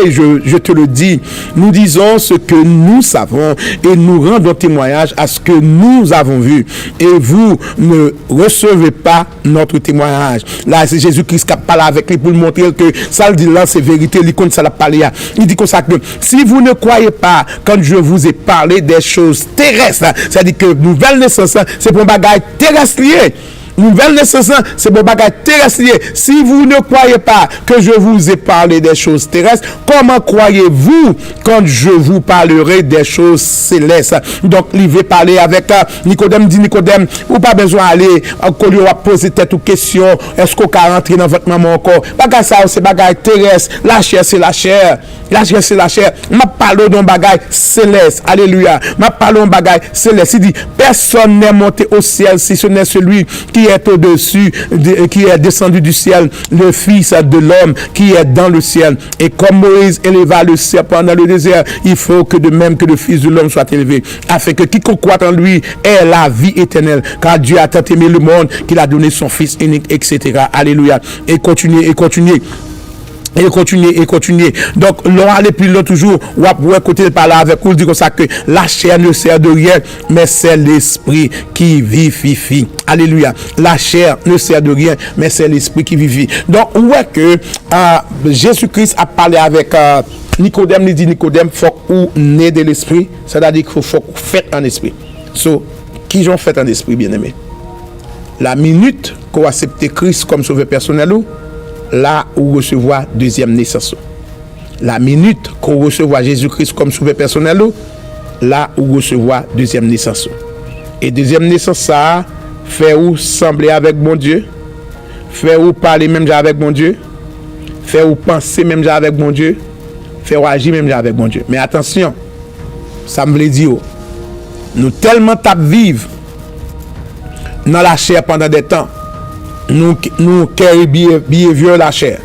je te le dis, nous disons ce que nous savons et nous rendons témoignage à ce que nous avons vu. Et vous ne recevez pas notre témoignage. Là, c'est Jésus-Christ qui parle avec lui pour montrer que ça le dit là, c'est vérité. Il compte ça la parler. Il dit comme ça que si vous ne croyez pas quand je vous ai parlé des choses terrestres, c'est-à-dire que nouvelle naissance, c'est pour un bagage terrestre lié. Nouvelle naissance, c'est bon bagage terrestre. Si vous ne croyez pas que je vous ai parlé des choses terrestres, comment croyez-vous quand je vous parlerai des choses célestes? Donc, il veut parler avec Nicodème. Dit Nicodème, ou pas besoin d'aller qu'on lui va poser tête ou question. Est-ce qu'on peut rentrer dans votre maman encore? Bagage ça, c'est bagage terrestre. La chair, c'est la chair. La chair, c'est la chair. Ma parle d'un bagage céleste. Alléluia. Ma parle d'un bagage céleste. Il dit, personne n'est monté au ciel si ce n'est celui qui est au-dessus, qui est descendu du ciel, le Fils de l'homme qui est dans le ciel. Et comme Moïse éleva le serpent dans le désert, il faut que de même que le Fils de l'homme soit élevé, afin que quiconque croit en lui ait la vie éternelle. Car Dieu a tant aimé le monde qu'il a donné son Fils unique, etc. Alléluia. Et continuez. Et continuer. Donc, l'on allait plus loin toujours, ou après côté par là avec vous, dit comme ça que la chair ne sert de rien, mais c'est l'esprit qui vivifie. Alléluia. La chair ne sert de rien, mais c'est l'esprit qui vivifie. Donc, ouais que Jésus-Christ a parlé avec Nicodème, il dit Nicodème, faut ou né de l'esprit, c'est-à-dire qu'il faut faire en esprit. So, qui j'en fait en esprit, bien aimé? La minute qu'on accepte Christ comme sauveur personnel, là où recevoir deuxième naissance. La minute qu'on recevoir Jésus-Christ comme sauveur personnel, là où recevoir deuxième naissance. Et deuxième naissance, ça fait ou sembler avec mon Dieu, fait ou parler même avec mon Dieu, fait ou penser même avec mon Dieu, fait ou agir même avec mon Dieu. Mais attention, ça me veut dire, nous tellement tap vivre dans la chair pendant des temps. Nous carry behavior la chair.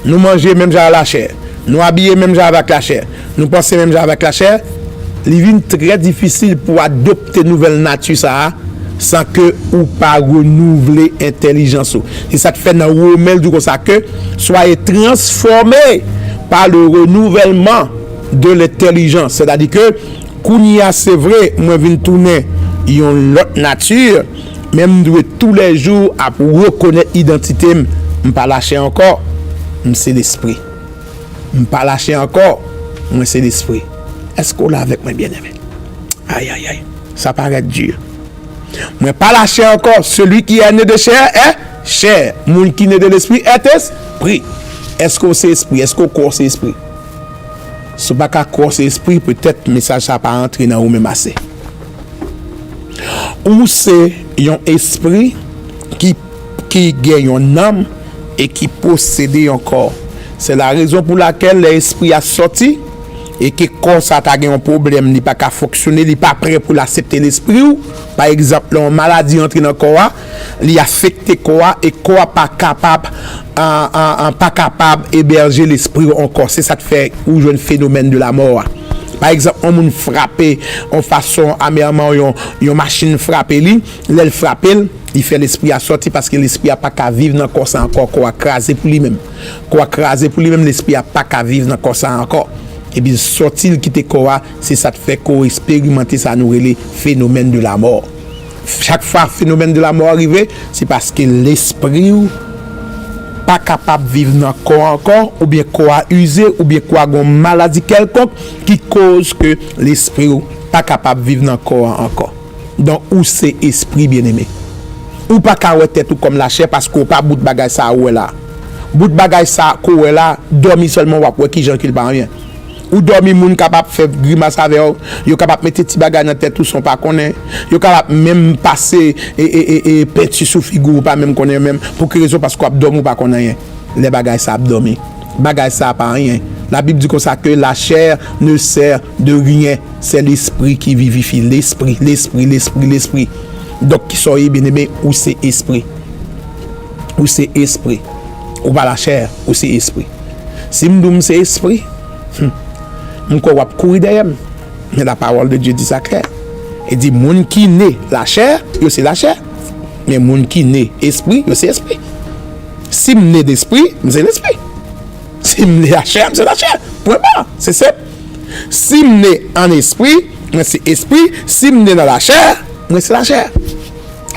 Nous manger même avec la chair. Nous habiller même avec la chair. Nous penser même avec la chair. Il est très difficile pour adopter nouvelle nature ça sans que ou pas renouveler intelligence. Et ça te fait dans Romains du comme ça que soyez transformés par le renouvellement de l'intelligence. C'est-à-dire que kounia c'est vrai, moi viens tourner une autre nature. Même tous les jours à reconnaître l'identité, je ne pas lâcher encore, c'est l'esprit. Je ne pas lâcher encore, c'est l'esprit. Est-ce qu'on l'a avec moi, bien-aimé? Aïe, ça paraît dur. Je ne pas lâcher encore, celui qui est né de chair est chair. Celui qui est né de l'esprit est esprit. Est-ce qu'on c'est esprit? Est-ce qu'on corps c'est esprit? Si pas qu'à corps c'est esprit, peut-être le message ça pas entrer dans vous-même assez. Ou c'est un esprit qui gagne une âme et qui possède un corps. C'est la raison pour laquelle l'esprit a sorti et que quand ça a un problème, il n'est pas qu'à fonctionner, il n'est pas prêt pour l'accepter l'esprit. Par exemple, une maladie entre dans le corps, il affecte le corps et le corps pas capable d'héberger l'esprit encore. C'est ça qui fait où un phénomène de la mort. Par exemple, on m'a frappé en façon amèrement, une machine frappé lui, elle frappe, il fait l'esprit à sortir parce que l'esprit a pas qu'à vivre dans le corps encore, qu'on craser pour lui-même. Qu'on craser pour lui-même, l'esprit a pas qu'à vivre dans le corps encore. Et bien, sortir quitter corps, c'est ça qui fait qu'on expérimente ça nous les phénomène de la mort. Chaque fois phénomène de la mort arrive, c'est parce que l'esprit pas capable de vivre dans le corps encore, ou bien corps usé, ou bien corps une maladie quelconque qui cause que l'esprit pas capable de vivre dans le corps encore. Donc, où c'est esprit bien-aimé? Ou pas qu'à tête tout comme la chair parce qu'on pas bout de bagage ça ou là. Bout de bagage ça ou là, dormi seulement ou qui gens qui pas rien. Ou dormi moun capable faire grimace avec yo capable mettre petit bagage dans tête tout son pas connaît. Yo capable même passer et petit sous figure pas même connaît même pour que raison parce qu'on dormi ou pas connaît rien. Les bagages ça dormi. Bagage ça pas rien. La Bible dit comme ça que la chair ne sert de rien, c'est l'esprit qui vivifie, l'esprit. Donc qui soyez bien-aimé ou c'est esprit. Ou c'est esprit. Ou pas la chair, ou c'est esprit. Si m'doum c'est esprit, m'ko wap courir derrière. Mais la parole de Dieu dit ça clair. Il dit moun qui né la chair, yo c'est la chair. Mais moun qui né esprit, yo c'est esprit. Si m'né d'esprit, c'est l'esprit. Si m'né la chair, c'est la chair. Point pas, c'est simple. Si m'né en esprit, c'est esprit. Si m'né dans la chair, c'est la chair.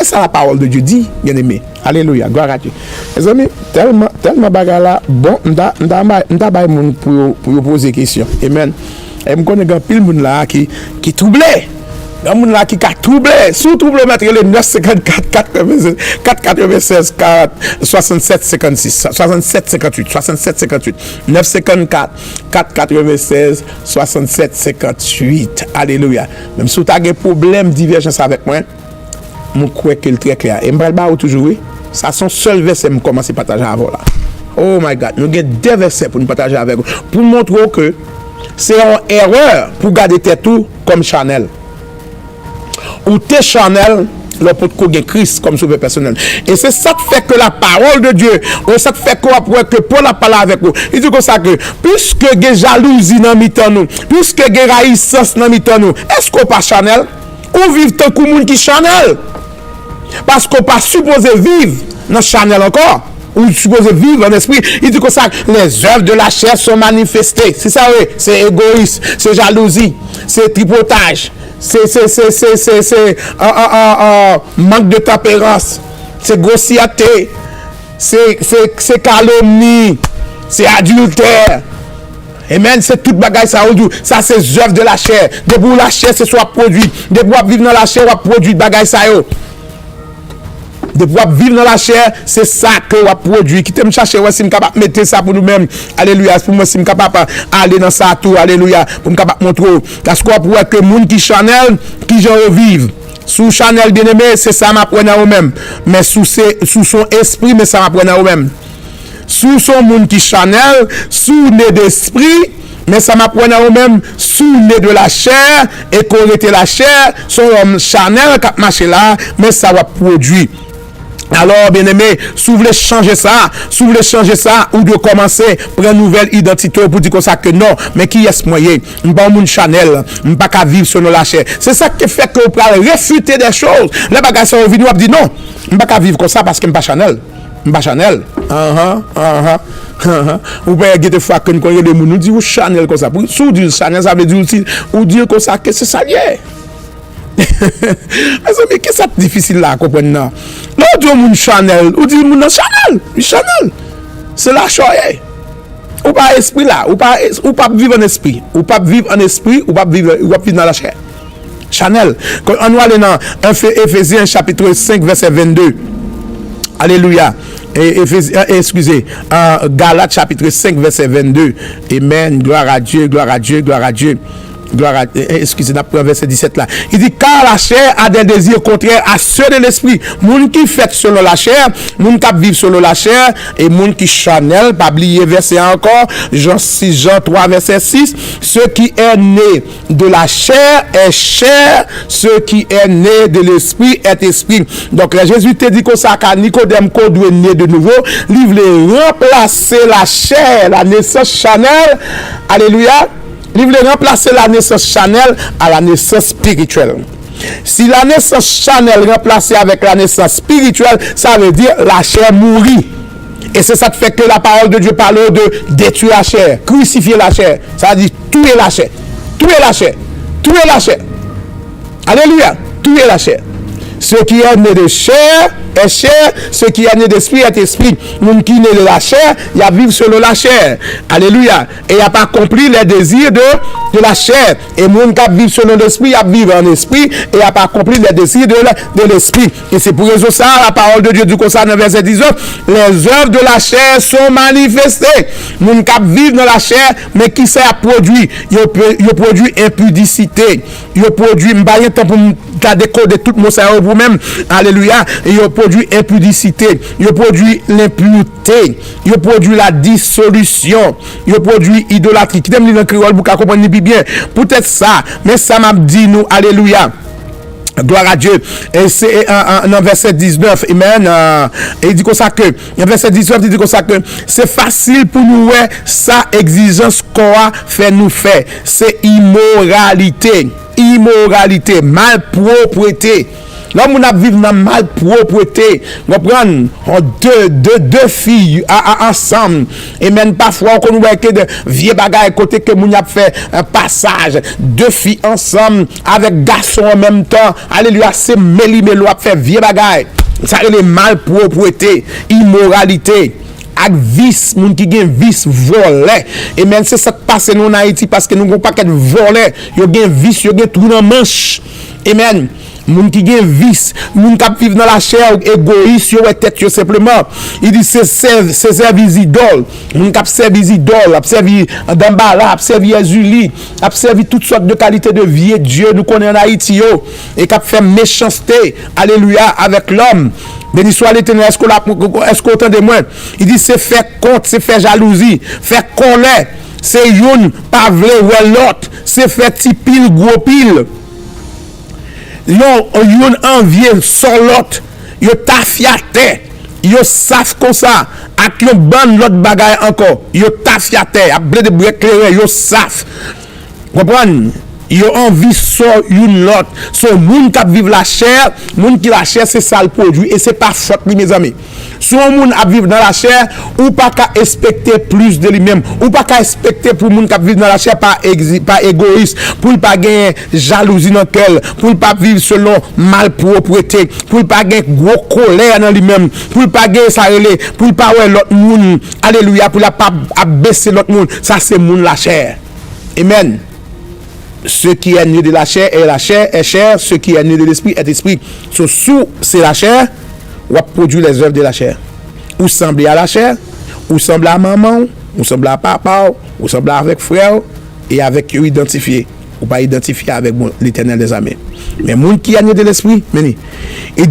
Et ça la parole de Dieu dit, bien aimé. Alléluia, gloire à Dieu. Les amis, tellement bagarre là, bon, m'da bay moun pour poser question. Amen. Et m'konne gan pile moun là qui troublé. Gan moun là qui troublé, sous troublé mettre le 954 496 40 67 56 67 58 67 58 954 496 67 58. Alléluia. Même si tu as des problèmes divergence avec moi, je crois que c'est très clair. Et je vais toujours, ça son seul verset que je commence à partager avec vous là. Oh my God, nous avons deux versets pour nous partager avec vous. Pour montrer que c'est une erreur pour garder tout comme Chanel. Ou t'es Chanel, le pour qu'on ait Christ comme sauveur personnel. Et c'est ça qui fait que la parole de Dieu, ou ça qui fait que Paul a parlé avec vous. Il dit comme ça que, puisque il y a jalousie dans nous, puisque il y a raïssance dans nous, est-ce qu'on pas Chanel? Ou vivre tant que monde qui Chanel? Parce qu'on pas supposé vivre dans Chanel encore. Ou supposé vivre en esprit. Il dit comme ça, les œuvres de la chair sont manifestées. C'est ça, oui. C'est égoïsme, c'est jalousie, c'est tripotage, c'est manque de tempérance, c'est grossièreté, c'est calomnie, c'est adultère. Amen, c'est toute bagaille ça aujourd'hui. Ça c'est œuvres de la chair. Depuis la chair c'est soit produit, depuis vivre dans la chair ou produit bagaille ça yo. De pouvoir vivre dans la chair, c'est ça que on produit. Qui t'aime chercher, ouais, si je capable mettre ça pour nous-mêmes. Alléluia. Pour moi, si je capable aller dans ça tout. Alléluia. Pour me capable montrer. Parce qu'on pourrait que monde qui Chanel, qui j'en revive. Sous Chanel bien-aimé, c'est ça m'apprendre à eux-mêmes. Mais sous son esprit, mais ça m'apprendre à eux-mêmes. Sous son monde qui Chanel, sous nez d'esprit, mais ça m'apprend à eux-mêmes sous nez de la chair et qu'on était la chair, son homme Chanel qui a marché là, mais ça va produire. Alors, bien aimé, si vous voulez changer ça, ou de commencer pour une nouvelle identité pour dire comme ça que non, mais qui est-ce moyen? Je ne suis pas un Chanel, je ne peux pas vivre selon la chair. C'est ça qui fait que vous pouvez réfuter des choses. Les bagages sont venus, vous dit non, je ne peux pas vivre comme ça parce que je ne suis pas Chanel. Je ne suis pas Chanel. Vous pouvez des fois que nous connaissons des gens, nous disons Chanel comme ça. Si vous dites Chanel, ça veut dire aussi, ou dire comme ça que c'est ça lié. Mais qu'est-ce que c'est difficile là à comprendre là? Là, on dit mon Chanel, on dit mon Chanel, Chanel. C'est la choye. Ou pas esprit là, ou pas vivre en esprit, ou pas vivre dans la chair. Chanel. Quand on va aller dans Ephésiens chapitre 5 verset 22. Alléluia. Excusez. Galates chapitre 5 verset 22. Amen. Gloire à Dieu, gloire à Dieu, gloire à Dieu. Excusez, d'après verset 17 là. Il dit car la chair a des désirs contraires à ceux de l'esprit. Moun qui fait selon la chair, moun qui vivent selon la chair, et moun qui Chanel, pas oublier verset encore, Jean 3 verset 6, ce qui est né de la chair est chair, ce qui est né de l'esprit est esprit. Donc Jésus te dit comme ça qu'à Nicodème qu'on doit né de nouveau, il voulait remplacer la chair, la naissance Chanel. Alléluia. Il voulait remplacer la naissance Chanel à la naissance spirituelle. Si la naissance Chanel remplacée avec la naissance spirituelle, ça veut dire la chair mourit. Et c'est ça qui fait que la parole de Dieu parle de détruire la chair, crucifier la chair. Ça veut dire tuer la chair, tuer la chair, tuer la chair. Alléluia, tuer la chair. Ce qui est né de chair est chair, ce qui est né d'esprit est esprit. Moun qui est né de la chair, il a vivre selon la chair. Alléluia. Et il n'a pas compris les désirs de la chair. Et moun qui vit selon l'esprit, il a vivre en esprit et il n'a pas compris les désirs de l'esprit. Et c'est pour raison ça, la parole de Dieu dit comme ça dans verset 19, les œuvres de la chair sont manifestées. Moun qui vivent dans la chair, mais qui ça a produit? Il produit impudicité. Il produit, m'baye temps pour décoder tout mon cerveau vous-même. Alléluia. Et il produit impudicité. Il produit l'impureté. Il produit la dissolution. Il produit idolâtrie. Qui t'aime lire en créole pour comprendre bien. Peut-être ça, mais ça m'a dit nous. Alléluia. Gloire à Dieu. Et c'est dans verset 19. Amen. Et il dit comme ça que, dans verset 19, il dit comme ça que c'est facile pour nous, ouais, ça exigence qu'on a fait nous faire. C'est immoralité. Immoralité, malpropreté. Là, on a vécu dans malpropreté. Vous comprenez? Deux filles ensemble. Et même parfois, on voit que de vieux bagages côté que moun a fait un passage. Deux filles ensemble avec garçons en même temps. Alléluia, c'est méli-mélo a fait vieux bagages. Ça, c'est les malpropreté, immoralité. Avec vice, moun qui gen vice volé. Et même c'est ça qui passe nous en Haïti parce que nous n'avons pas qu'à voler. Yo gen vice, yo gen trou dans manche. Amen. Moun qui gen vice, moun qui vivent dans la chair égoïste, yo tête yo simplement. Il dit c'est servir idole. Moun qui servir idole, servir d'embala, servir Azuli, servir toutes sortes de qualités de vie Dieu nous connaît en Haïti yo et qui fait méchanceté. Alléluia avec l'homme. Béni soit l'Éternel, est-ce qu'on entend de moi? Il dit c'est faire compte, c'est faire jalousie, faire colère, c'est yon pas vrai ou l'autre, c'est faire petit pile, gros pile. Yon envie sur l'autre, yon tafiate, yon saf comme ça, ak yon ban l'autre bagaille encore, yon tafiate, a blé de bouet clair, yon saf. Comprenez? Yo envie sur une l'autre. So moun qui vivre la chair, moun qui la chair c'est ça le produit et c'est pas faute mes amis. Si on moun a vivre dans la chair, ou pas qu'à expecter plus de lui-même, ou pas qu'à expecter pour moun qui vivre dans la chair pas égoïste, pour pas gagner jalousie dans cœur, pour pas vivre selon malpropreté, pour pas gagner gros colère dans lui-même, pour pas gagner ça relé, pour pas ouais l'autre moun, alléluia, pour pas abaisser l'autre moun, ça c'est moun la chair. Amen. Ce qui est né de la chair est chair, ce qui est né de l'esprit est esprit. Sous c'est la chair, ou produit les œuvres de la chair. Ou semblez à la chair, ou semblez à maman, ou semblez à papa, ou semblez avec frère, et avec eux identifié. Ou pas identifié avec l'Éternel des armées. Mais monde qui est né de l'esprit, il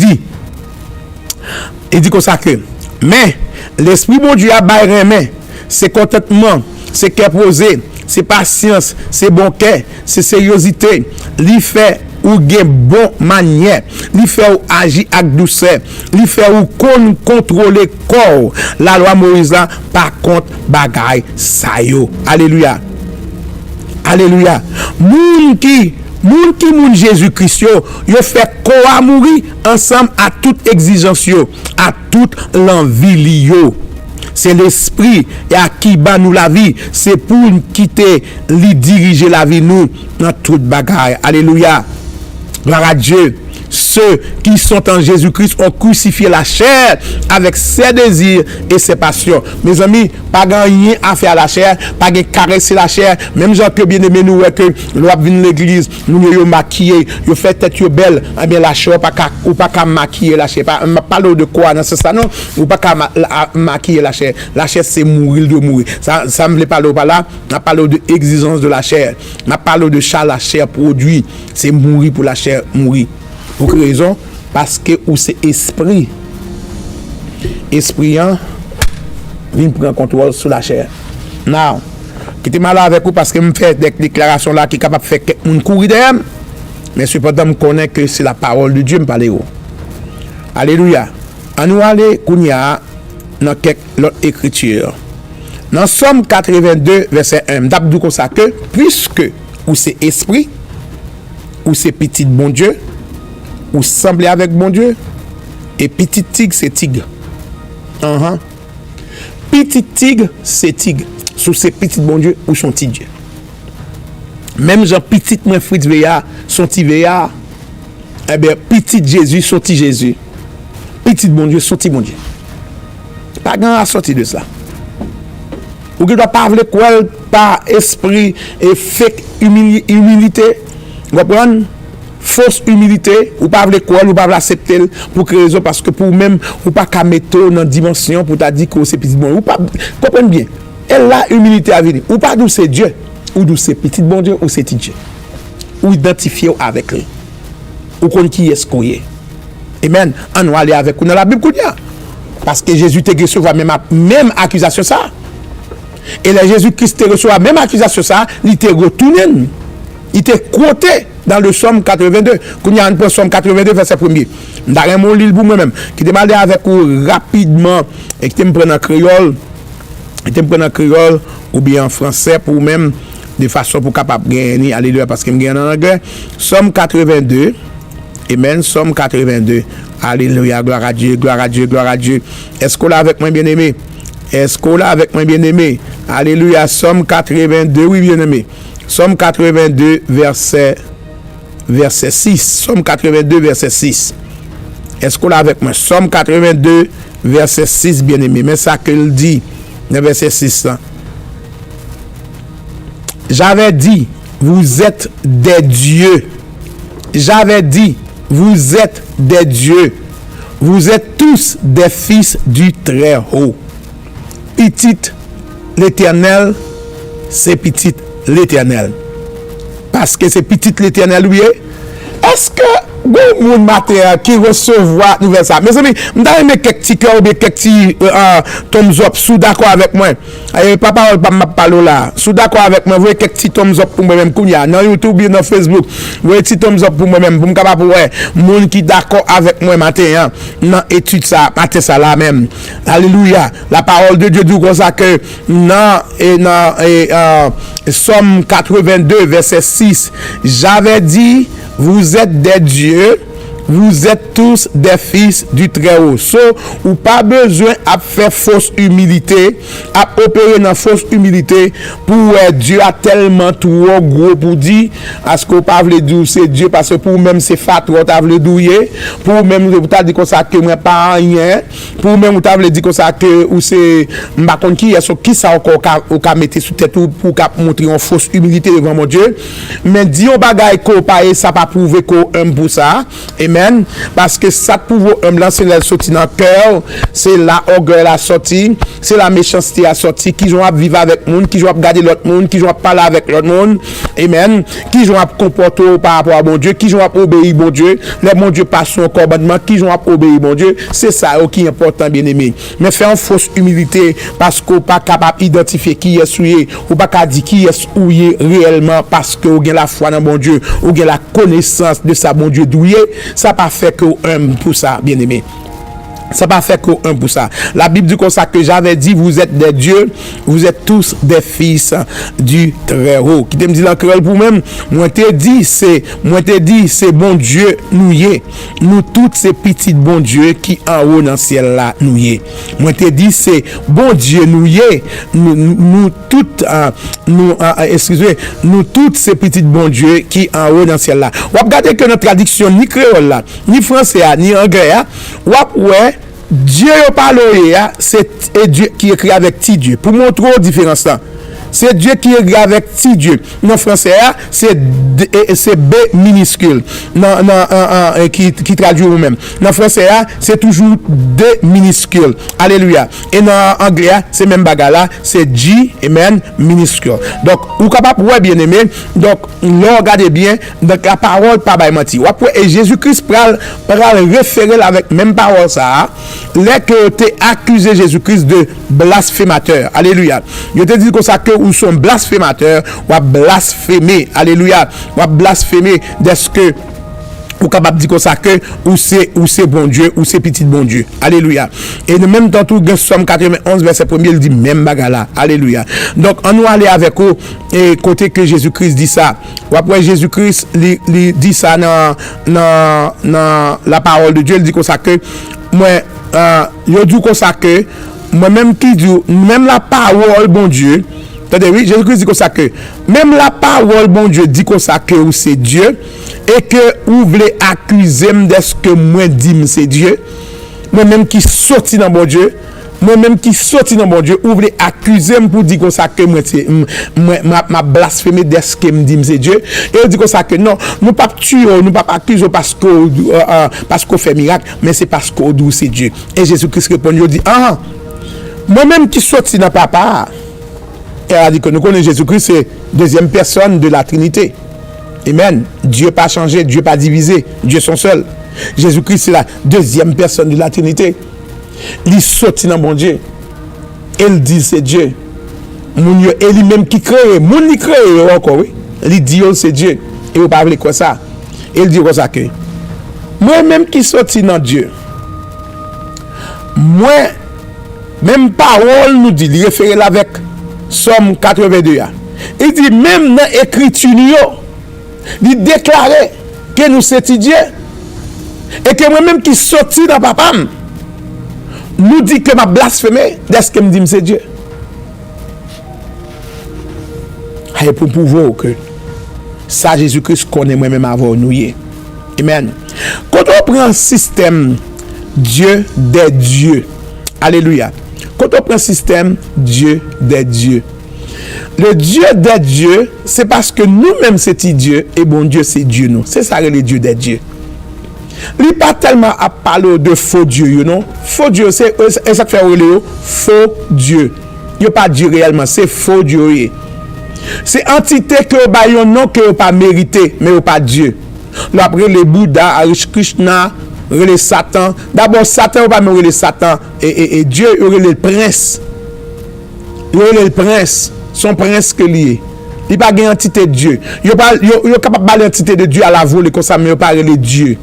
dit comme ça que, mais l'esprit bon Dieu a baillé main, c'est contentement, c'est cœur posé, c'est patience, c'est bon cœur, c'est sérieuxité. Li fait ou gen bon manière, li fait ou agir avec douceur, li fait ou contrôler corps. La loi Moïse là par contre bagaille ça yo. Alléluia. Alléluia. Moun qui Jésus-Christ yo fait quoi mourir ensemble à toute exigence yo, à toute l'envie li yo. C'est l'esprit et à qui bat nous la vie. C'est pour nous quitter, lui diriger la vie nous dans toute bagarre. Alléluia. Gloire à Dieu. Ceux qui sont en Jésus-Christ ont crucifié la chair avec ses désirs et ses passions. Mes amis, pas gagner à faire la chair, pas gagner caresser la chair. Même gens que bien aimé nous, que nous venons l'église, nous nous maquiller, nous fait tête belle, eh bien la chair, ou pas qu'à maquiller la chair. Je parle de quoi dans ce sens, non? Ou pas qu'à maquiller la chair. La chair, c'est mourir de mourir. Ça me parle pas là. Je parle de exigence de la chair. Je parle de ça, la chair produit. C'est mourir pour la chair, mourir. Pour quelle raison? Parce que ou c'est esprit. Esprit vient prendre contrôle sur la chair. Non. Qui est mal avec vous parce que me fait des déclarations là qui est capable de faire quelqu'un courir derrière. Mais cependant, je connais que c'est la parole de Dieu me parle. Alléluia. On nous aller kounya dans quelques autres écritures. Dans Somme 82 verset 1, d'abdou comme ça que puisque ou c'est esprit ou c'est petit bon Dieu ou sembler avec bon Dieu et petit tigre c'est tigre. Petit tigre c'est tigre. Sous ces petits bon Dieu ou son petit Dieu. Même Jean petit moins Fritz Veillard, son petit Veillard. Eh bien petit petit Jésus, son petit Jésus. Petit bon Dieu, son petit bon Dieu. Pas grand à sortir de ça. Ou qui doit pas parler quoi par esprit et fake humilité. Vous comprenez? Fausse humilité, ou pas quoi, ou pas l'accepter pour quelle raison, parce que pour même, ou pas qu'à mettre dans dimension pour t'a dire que c'est petit bon, ou pas, comprenez bien. Elle a humilité à venir. Ou pas d'où c'est Dieu, ou d'où c'est petit bon Dieu, ou c'est petit Dieu. Ou identifier avec lui. Ou qu'on qui est-ce qu'on est. Amen. On va aller avec nous dans la Bible. Parce que Jésus te reçoit même accusation ça. Et le Jésus-Christ te reçoit même accusation ça, il te retourné. Il te quoté dans le Somme 82. Quand il y a un Somme 82, verset 1er. Je vais mon livre pour moi-même. Qui te parle avec vous rapidement. Et qui te prend en créole. Ou bien en français pour même. De façon pour capable gagner. Alléluia. Parce que je gagne en anglais. Somme 82. Amen. Somme 82. Alléluia. Gloire à Dieu. Gloire à Dieu. Gloire à Dieu. Est-ce qu'on l'a avec moi, bien-aimé? Est-ce qu'on l'a avec moi, bien-aimé? Alléluia. Somme 82. Oui, bien-aimé. Somme 82, verset 6. Somme 82, verset 6. Est-ce qu'on l'a avec moi? Somme 82, verset 6, bien-aimé. Mais ça qu'il dit, le verset 6. J'avais dit, vous êtes des dieux. J'avais dit, vous êtes des dieux. Vous êtes tous des fils du Très-Haut. Petite, l'Éternel, c'est petite l'Éternel. Parce que c'est petit l'Éternel, oui. Est-ce que bon monde matin qui recevoir nouvelle ça? Mes amis, m'da aimé quelques petits cœurs ou bien quelques petits thumbs up, sous d'accord avec moi. Papa pas m'a parler là. Sous d'accord avec moi, vous voyez quelques petits thumbs up pour moi même kounya dans YouTube ou dans Facebook. Vous voyez petits thumbs up pour moi même pour me capable ouais, monde qui d'accord avec moi matin dans étude ça, matin ça là même. Alléluia. La parole de Dieu dit comme ça que Somme 82 verset 6. J'avais dit, vous êtes des dieux, vous êtes tous des fils du Très-Haut. So, ou pas besoin à faire fausse humilité, à opérer dans fausse humilité pour Dieu a tellement trop gros pour dire à ce qu'on pas veut dire c'est Dieu parce que pour même c'est fat ou t'as veut douiller, pour même vous t'a dit comme ça que moi pas rien, pour même vous t'a veut dire comme ça que ou c'est m'pa konn qui est qui ça encore ou ka mettre sous tête pour montrer une fausse humilité devant mon Dieu, mais dit on bagaille ko pas ça pas prouver qu'on homme pour ça. Amen. Parce que ça pour homme là c'est la sorti dans cœur, c'est la orgueil la sorti, c'est la méchanceté à sorti qui joue à vivre avec monde, qui joue à garder l'autre monde, qui joue à parler avec l'autre monde. Amen. Qui joue à comporter par rapport à bon Dieu, qui joue à obéir bon Dieu, les bon Dieu passe son commandement, qui joue à obéir bon Dieu, c'est ça qui est important bien-aimé. Mais faire une fausse humilité parce qu'on pas capable d'identifier qui est souillé, ou pas capable dire qui est souillé réellement parce que vous avez la foi dans bon Dieu, ou avez la connaissance de sa bon Dieu douillé, ça pas fait que un pour ça bien-aimé. Ça pas fait qu'un pour ça. La Bible dit comme ça que j'avais dit vous êtes des dieux, vous êtes tous des fils du Très-Haut. Qui te me dit dans créole pour même, moi te dit c'est bon Dieu nous y est. Nous toutes ces petites bon Dieu qui en haut dans le ciel là nous y est. Moi te dit c'est bon Dieu nous y est. Nous toutes nous toutes ces petites bon Dieu qui en haut dans le ciel là. On regarder que notre traduction ni créole là, ni français ni anglais ouais Dieu parle c'est Dieu qui écrit avec petit Dieu pour montrer la différence là. C'est Dieu qui écrit avec petit Dieu. En français c'est B minuscule. Qui traduit vous-même. En français c'est toujours D minuscule. Alléluia. Et en anglais c'est même bagarre c'est G amen minuscule. Donc vous capable ouais bien aimé. Donc regardez bien donc la parole pas by menti. Et Jésus-Christ pral référer avec même parole ça. Les que tu accusé Jésus-Christ de blasphémateur. Alléluia. Je te dis comme ça que ou sont blasphémateurs ou blasphémer. Alléluia. Ou blasphémer de ce que ou capable dire comme ça que ou c'est bon Dieu ou c'est petit bon Dieu. Alléluia. Et de même temps tout Somme 91 verset 1er il dit même bagala. Alléluia. Donc on nous aller avec eux et côté que Jésus-Christ dit ça. Ou après Jésus-Christ il dit ça dans la parole de Dieu, il dit comme ça que moi je dis comme ça que moi même qui dit même la parole bon Dieu Attendez, oui, Jésus-Christ dit comme ça que même la parole, bon Dieu, dit comme ça que c'est Dieu, et que vous voulez accuser de ce que moi dis c'est Dieu, moi-même qui sorti dans bon Dieu, moi-même qui sorti dans bon Dieu, vous voulez accuser pour dire comme ça que moi blasphémé de ce que me dit c'est Dieu, et on dit comme ça que non, nous pas tuer, nous pas accuser parce qu'on fait miracle, mais c'est parce qu'on dit c'est Dieu. Et Jésus-Christ répond, il dit, moi-même qui sorti dans papa, elle a dit que nous connaissons Jésus-Christ, c'est deuxième personne de la Trinité. Amen. Dieu pas changé, Dieu pas divisé, Dieu son seul. Jésus-Christ, c'est la deuxième personne de la Trinité. Il sorti dans mon Dieu. Il dit c'est Dieu. Et lui-même qui crée, mon qui crée encore, oui. Il dit c'est Dieu. Et vous parlez quoi ça? Il dit quoi ça que moi-même qui sorti dans Dieu. Moi, même parole nous dit, il réfère avec Somme 82. Il dit même dans l'écriture, il déclarait que nous c'est Dieu. Et que moi-même qui sorti dans papa, nous dit que m'a blasphémé, d'est-ce que me dit c'est Dieu. Et pour pouvoir que ça Jésus-Christ connaît moi-même avant nous. Amen. Quand on prend un système Dieu des dieux, alléluia. Quand on prend un système Dieu des dieux, le Dieu des dieux, c'est parce que nous-mêmes c'est Dieu et bon Dieu c'est Dieu nous. C'est ça le Dieu des dieux. Il n'est pas tellement à parler de faux Dieu, you know? Faux Dieu, c'est ça que fait faux Dieu. Il n'y a pas Dieu réellement, c'est faux Dieu. C'est entité que vous non que vous pas mérité, mais vous pas Dieu. Là, après les Bouddha, Hare Krishna, les Satan. D'abord, Satan, vous pas le Satan. Et Dieu, il aurait le prince. Il aurait le prince. Son prince que lié. Il n'y a pas d'entité de Dieu. Il n'est pas capable de parler l'entité de Dieu à la volée comme ça, mais il parle de Dieu.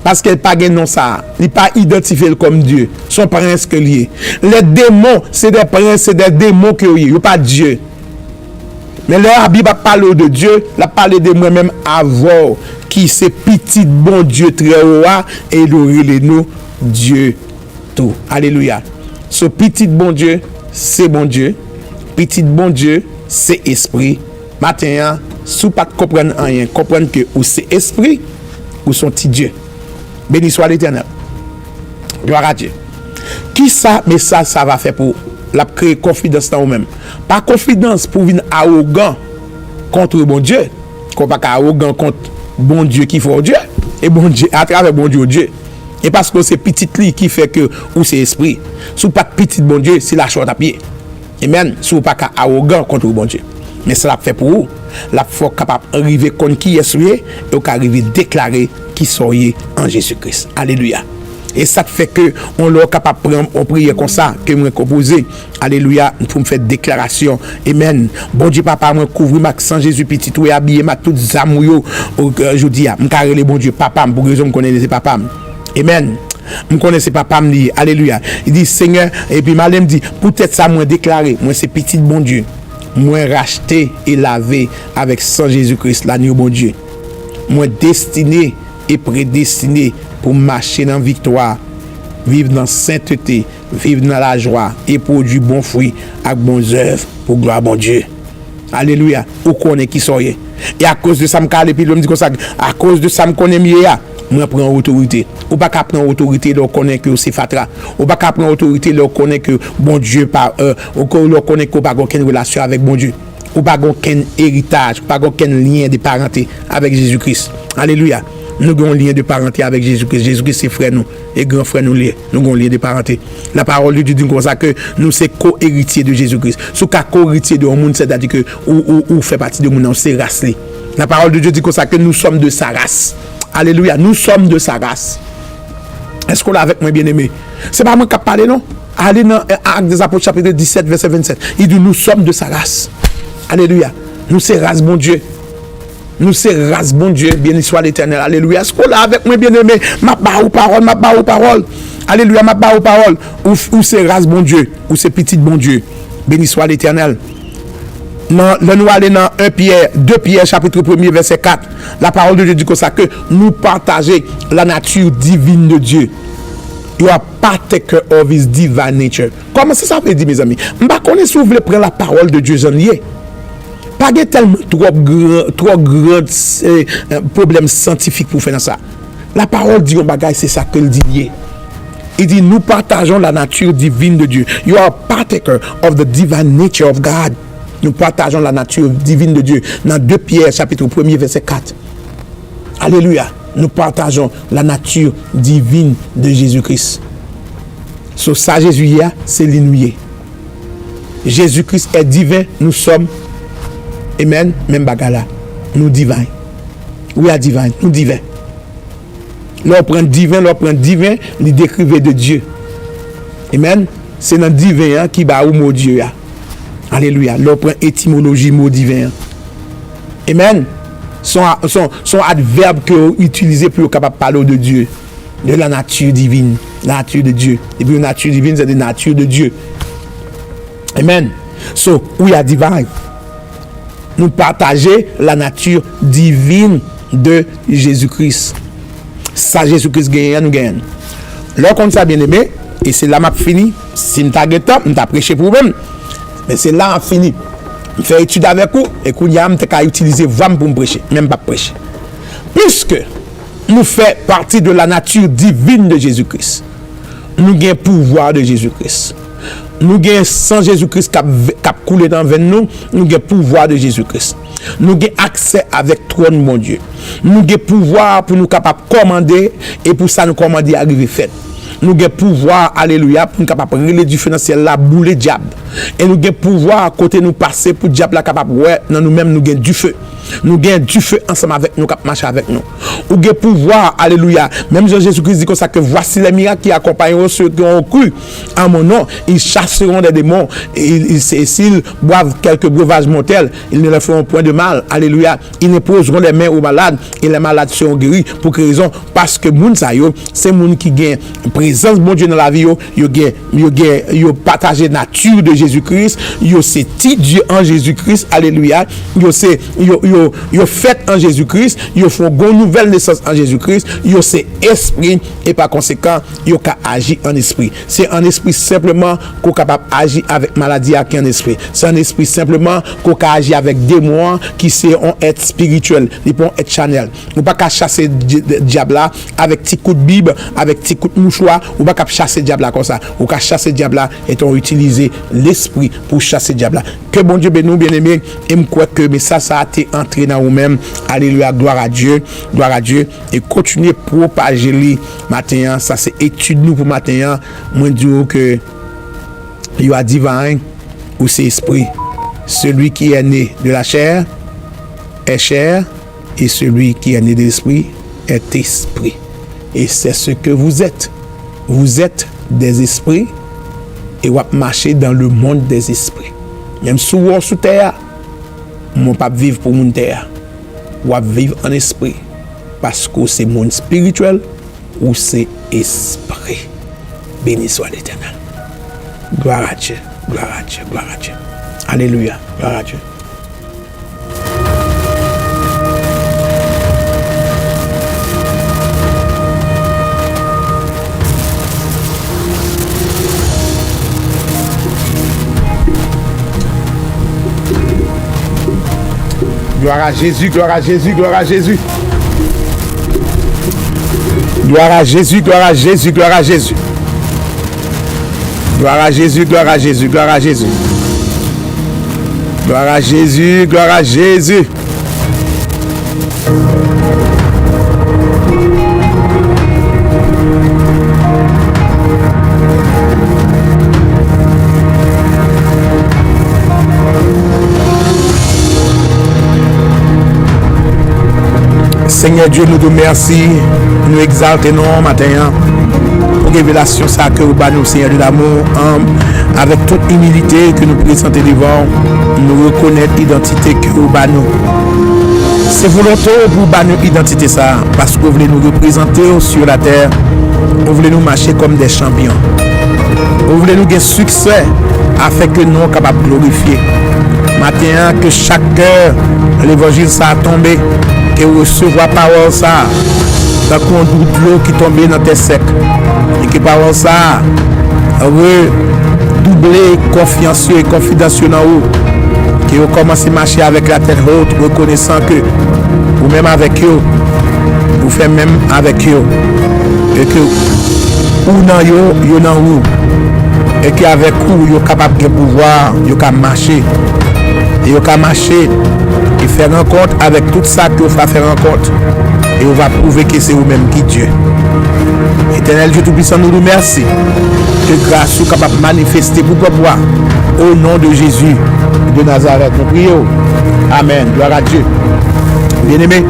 Parce qu'elle n'a pas de nom ça. Il n'est pas identifié comme Dieu. Son prince que lié. Les démons, c'est des princes, c'est des démons que lié. Il n'y a pas Dieu. Mais la Bible parle de Dieu, la parle de moi-même avant, qui c'est petit bon Dieu très haut, et il nous Dieu tout. Alléluia. Ce petit bon Dieu, c'est bon Dieu. Petit bon Dieu, c'est esprit. Maintenant, si vous ne comprenez rien, comprenez que ou c'est esprit, ou son petit Dieu. Béni soit l'Éternel. Gloire à Dieu. Qui ça, mais ça va faire pour la créer confidence dans vous-même. Pas confidence pour venir arrogant contre bon Dieu. Qu'on pas arrogant contre bon Dieu qui fait Dieu. Et bon Dieu, à travers bon Dieu. Et parce que c'est petit lit qui fait que, ou c'est esprit. Si vous pas petit bon Dieu, c'est la chante à pied. Amen. Si vous pas arrogant contre bon Dieu. Mais ça l'a fait pour vous. La faut capable d'arriver contre qui est souillé et vous arriver déclarer qui soyez en Jésus-Christ. Alléluia. Et ça fait que on leur capable prendre on prier comme ça que me composer. Alléluia, pour me faire déclaration. Amen. Bon Dieu papa me couvre ma sang Jésus petit ou habillé ma toute zamouyo je dis me carré le bon Dieu papa pour raison me connaître papa. Amen. Me connaissez papa me dit alléluia. Il dit Seigneur et puis malem dit peut-être ça moi déclaré moi c'est petit bon Dieu. Moi racheté et lavé avec sang Jésus-Christ l'agneau bon Dieu. Moi destiné et prédestiné pour marcher dans la victoire, vivre dans la sainteté, vivre dans la joie et produire bon fruit avec bonnes œuvres pour gloire à bon Dieu. Alléluia. Ou connaît qui soyez. Et à cause de ça, me puis l'homme dit comme ça, à cause de ça, me connaît mieux, moi prends autorité. Ou pas qu'à prendre autorité, l'on connaît que c'est fatra. Ou pas qu'à prendre autorité, l'on connaît que bon Dieu, ou l'on connaît qu'on n'a pas aucune relation avec bon Dieu. Ou pas aucun héritage, ou pas aucun lien de parenté avec Jésus-Christ. Alléluia. Nous avons un lien de parenté avec Jésus-Christ. Jésus-Christ, c'est frère nous. Et grand frère nous liés. Nous avons un lien de parenté. La parole de Dieu dit comme ça que nous sommes co-héritiers de Jésus-Christ. Si vous êtes co-héritier de monde, c'est-à-dire que vous faites partie de mon c'est race. La parole de Dieu dit comme ça que nous sommes de sa race. Alléluia. Nous sommes de sa race. Est-ce qu'on l'a avec moi, bien-aimé? C'est pas moi qui parle, non? Allez dans Actes des Apôtres, chapitre 17, verset 27. Il dit nous sommes de sa race. Alléluia. Nous c'est race, bon Dieu. Nous c'est race bon Dieu, béni soit l'Éternel. Alléluia. Est-ce qu'on l'a avec moi bien-aimé? Ma barre aux paroles. Alléluia, ma barre aux paroles. Ou c'est race bon Dieu, ou c'est petit bon Dieu. Béni soit l'Éternel. Là, nous allons dans 2 Pierre, chapitre 1er, verset 4. La parole de Dieu dit comme ça que nous partageons la nature divine de Dieu. You are partaker of his divine nature. Comment ça veut dire, mes amis? Je ne sais pas si vous voulez prendre la parole de Dieu, pas tellement trop grand problème scientifique pour faire ça. La parole dit au bagage, c'est ça que le dit. Il dit, nous partageons la nature divine de Dieu. You are a partaker of the divine nature of God. Nous partageons la nature divine de Dieu. Dans 2 Pierre, chapitre 1er, verset 4. Alléluia. Nous partageons la nature divine de Jésus-Christ. So, ça, Jésus, c'est l'inouïe. Jésus-Christ est divin, nous sommes. Amen. Même bagala. Nous divins. We are divine. Nous divins. L'on prend divin, il décrivait de Dieu. Amen. C'est dans divin qui va au mot Dieu. Alléluia. L'on prend étymologie mot divin. Amen. Son adverbe que utilisé pour capable parler de Dieu, de la nature divine, la nature de Dieu. Et puis la nature divine, c'est la nature de Dieu. Amen. So, we are divine. Nous partageons la nature divine de Jésus-Christ. Ça, Jésus-Christ gagne, nous gagne. Lorsqu'on ça bien aimé, et c'est là m'a fini. Si nous avons temps, nous avons prêché pour vous. Mais c'est là m'a fini. Je fais étude avec vous et qu'on y a utilisé voix pour me prêcher, même pas prêcher. Puisque nous faisons partie de la nature divine de Jésus-Christ, nous avons pouvoir de Jésus-Christ. Nous avons sans Jésus-Christ qui a coulé dans nous, nous avons pouvoir de Jésus-Christ. Nous avons accès avec trône, mon Dieu. Nous avons pouvoir pour nous capables de commander et pour ça nous commander arriver fait. Nous avons pouvoir, alléluia, pour nous capables de relever du feu dans le ciel là, bouler diable. Et nous avons pouvoir à côté nous passer pour diable là capable, ouais, dans nous-mêmes nous avons du feu. Nous avons du feu ensemble avec nous, qui marche avec nous. Nous avons pouvoir, alléluia. Même Jésus-Christ dit comme ça que voici les miracles qui accompagneront ceux qui ont cru en mon nom. Ils chasseront des démons. Et s'ils boivent quelques breuvages mortels, ils ne leur feront point de mal. Alléluia. Ils ne poseront les mains aux malades et les malades seront guéris. Pour quelle raison? Parce que moun sa yo, c'est moun qui gagne présence bon Dieu dans la vie yo, yo partager nature de Jésus-Christ, yo c'est petit Dieu en Jésus-Christ. Alléluia. Yo fait en Jésus-Christ, yo font une nouvelle naissance en Jésus-Christ, yo c'est esprit et par conséquent, yo ka agir en esprit. C'est en esprit simplement qu'on capable agir avec maladie qui en esprit. C'est en esprit simplement qu'on ka agir avec démons qui c'est on être spirituel, ils vont être channel. Ou pas qu'à chasser diable là avec petit coup de bible, avec petit coup de mouchoir, ou pas qu'à chasser diable là comme ça. Ou qu'à chasser diable là et on utiliser l'esprit pour chasser diable là. Que bon Dieu bénisse bien-aimé et me crois que mais ça a été entré dans vous-même. Alléluia, gloire à Dieu, et continuez à propager les matin. Ça c'est étude nous pour matin. Moi dis que you are divine ou c'est esprit. Celui qui est né de la chair est chair et celui qui est né de l'esprit est esprit. Et c'est ce que vous êtes. Vous êtes des esprits et vous marchez dans le monde des esprits. Même sous terre, mon pas vivre pour mon terre. Ou vivre en esprit. Parce que c'est monde spirituel ou c'est esprit. Béni soit l'Éternel. Gloire à Dieu, gloire à Dieu, gloire à Dieu. Alléluia, gloire à Dieu. Gloire à Jésus, gloire à Jésus, gloire à Jésus. Gloire à Jésus, gloire à Jésus, gloire à Jésus. Gloire à Jésus, gloire à Jésus, gloire à Jésus. Gloire à Jésus, gloire à Jésus. Seigneur Dieu, nous te remercions, nous exaltons matin pour révélation ça que vous nous, Seigneur de l'amour, avec toute humilité que nous présentons devant, nous reconnaître l'identité que vous nous. C'est volonté pour nous identité ça, parce que vous voulez nous représenter sur la terre, vous voulez nous marcher comme des champions, vous voulez nous gagner succès afin que nous soyons capables de glorifier. Matin, que chaque cœur, l'évangile ça a tombé, que vous recevoir parole ça, dans un goutte d'eau qui tombe dans tes secs, et que parole ça redoubler confiance et confidence dans vous. Que vous commencez à marcher avec la tête haute, reconnaissant que ou même avec eux, vous faites même avec eux. Et que ou dans yo dans vous. Et qu'avec vous, vous êtes capable de pouvoir, vous pouvez marcher. Et vous pouvez marcher et faire rencontre avec tout ça que vous faites faire rencontre. Et on va prouver que c'est vous-même qui Dieu. Éternel Dieu Tout-Puissant, nous remercions. Que grâce soit capable de manifester pour toi. Au nom de Jésus de Nazareth. Nous prions. Amen. Gloire à Dieu. Bien-aimés,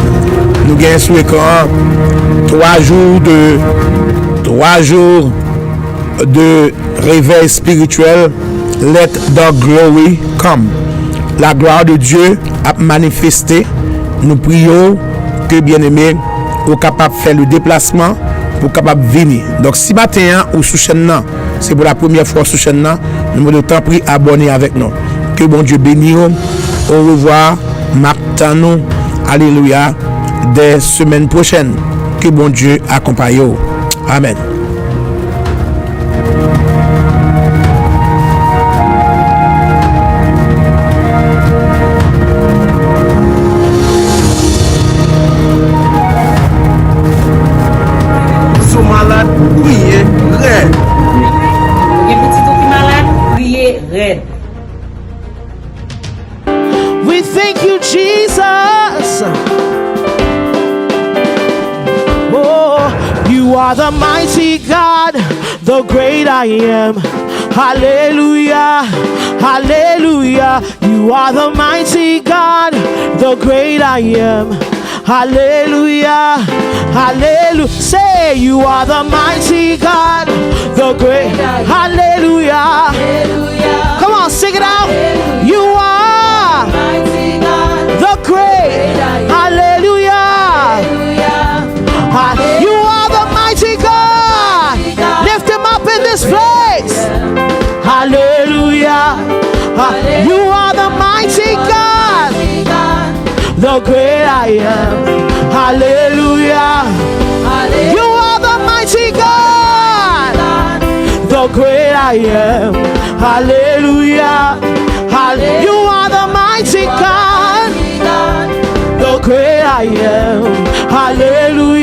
nous gagnons sur l'écran 3 jours de réveil spirituel. Let the glory come. La gloire de Dieu a manifesté. Nous prions que bien-aimés, vous capable de faire le déplacement pour capable venir. Donc si matin ou sous chaîne, c'est pour la première fois sous chaîne, nous vous temps pris abonner avec nous. Que bon Dieu bénisse. Au revoir. Maintenant, alléluia. Des semaines prochaines. Que bon Dieu accompagne vous. Amen. We thank you, Jesus. Oh, you are the mighty God, the great I am. Hallelujah, hallelujah. You are the mighty God, the great I am. Hallelujah, hallelujah. Say, you are the mighty God, the great. Hallelujah, hallelujah. Come on, sing it out. Hallelujah. You are mighty God, the great. Hallelujah, hallelujah. You are the mighty God. Lift him up in this place. Hallelujah. You are the mighty God, the great I am. Hallelujah. You are the mighty God, the great I am. Hallelujah. You are the mighty God, the great I am. Hallelujah.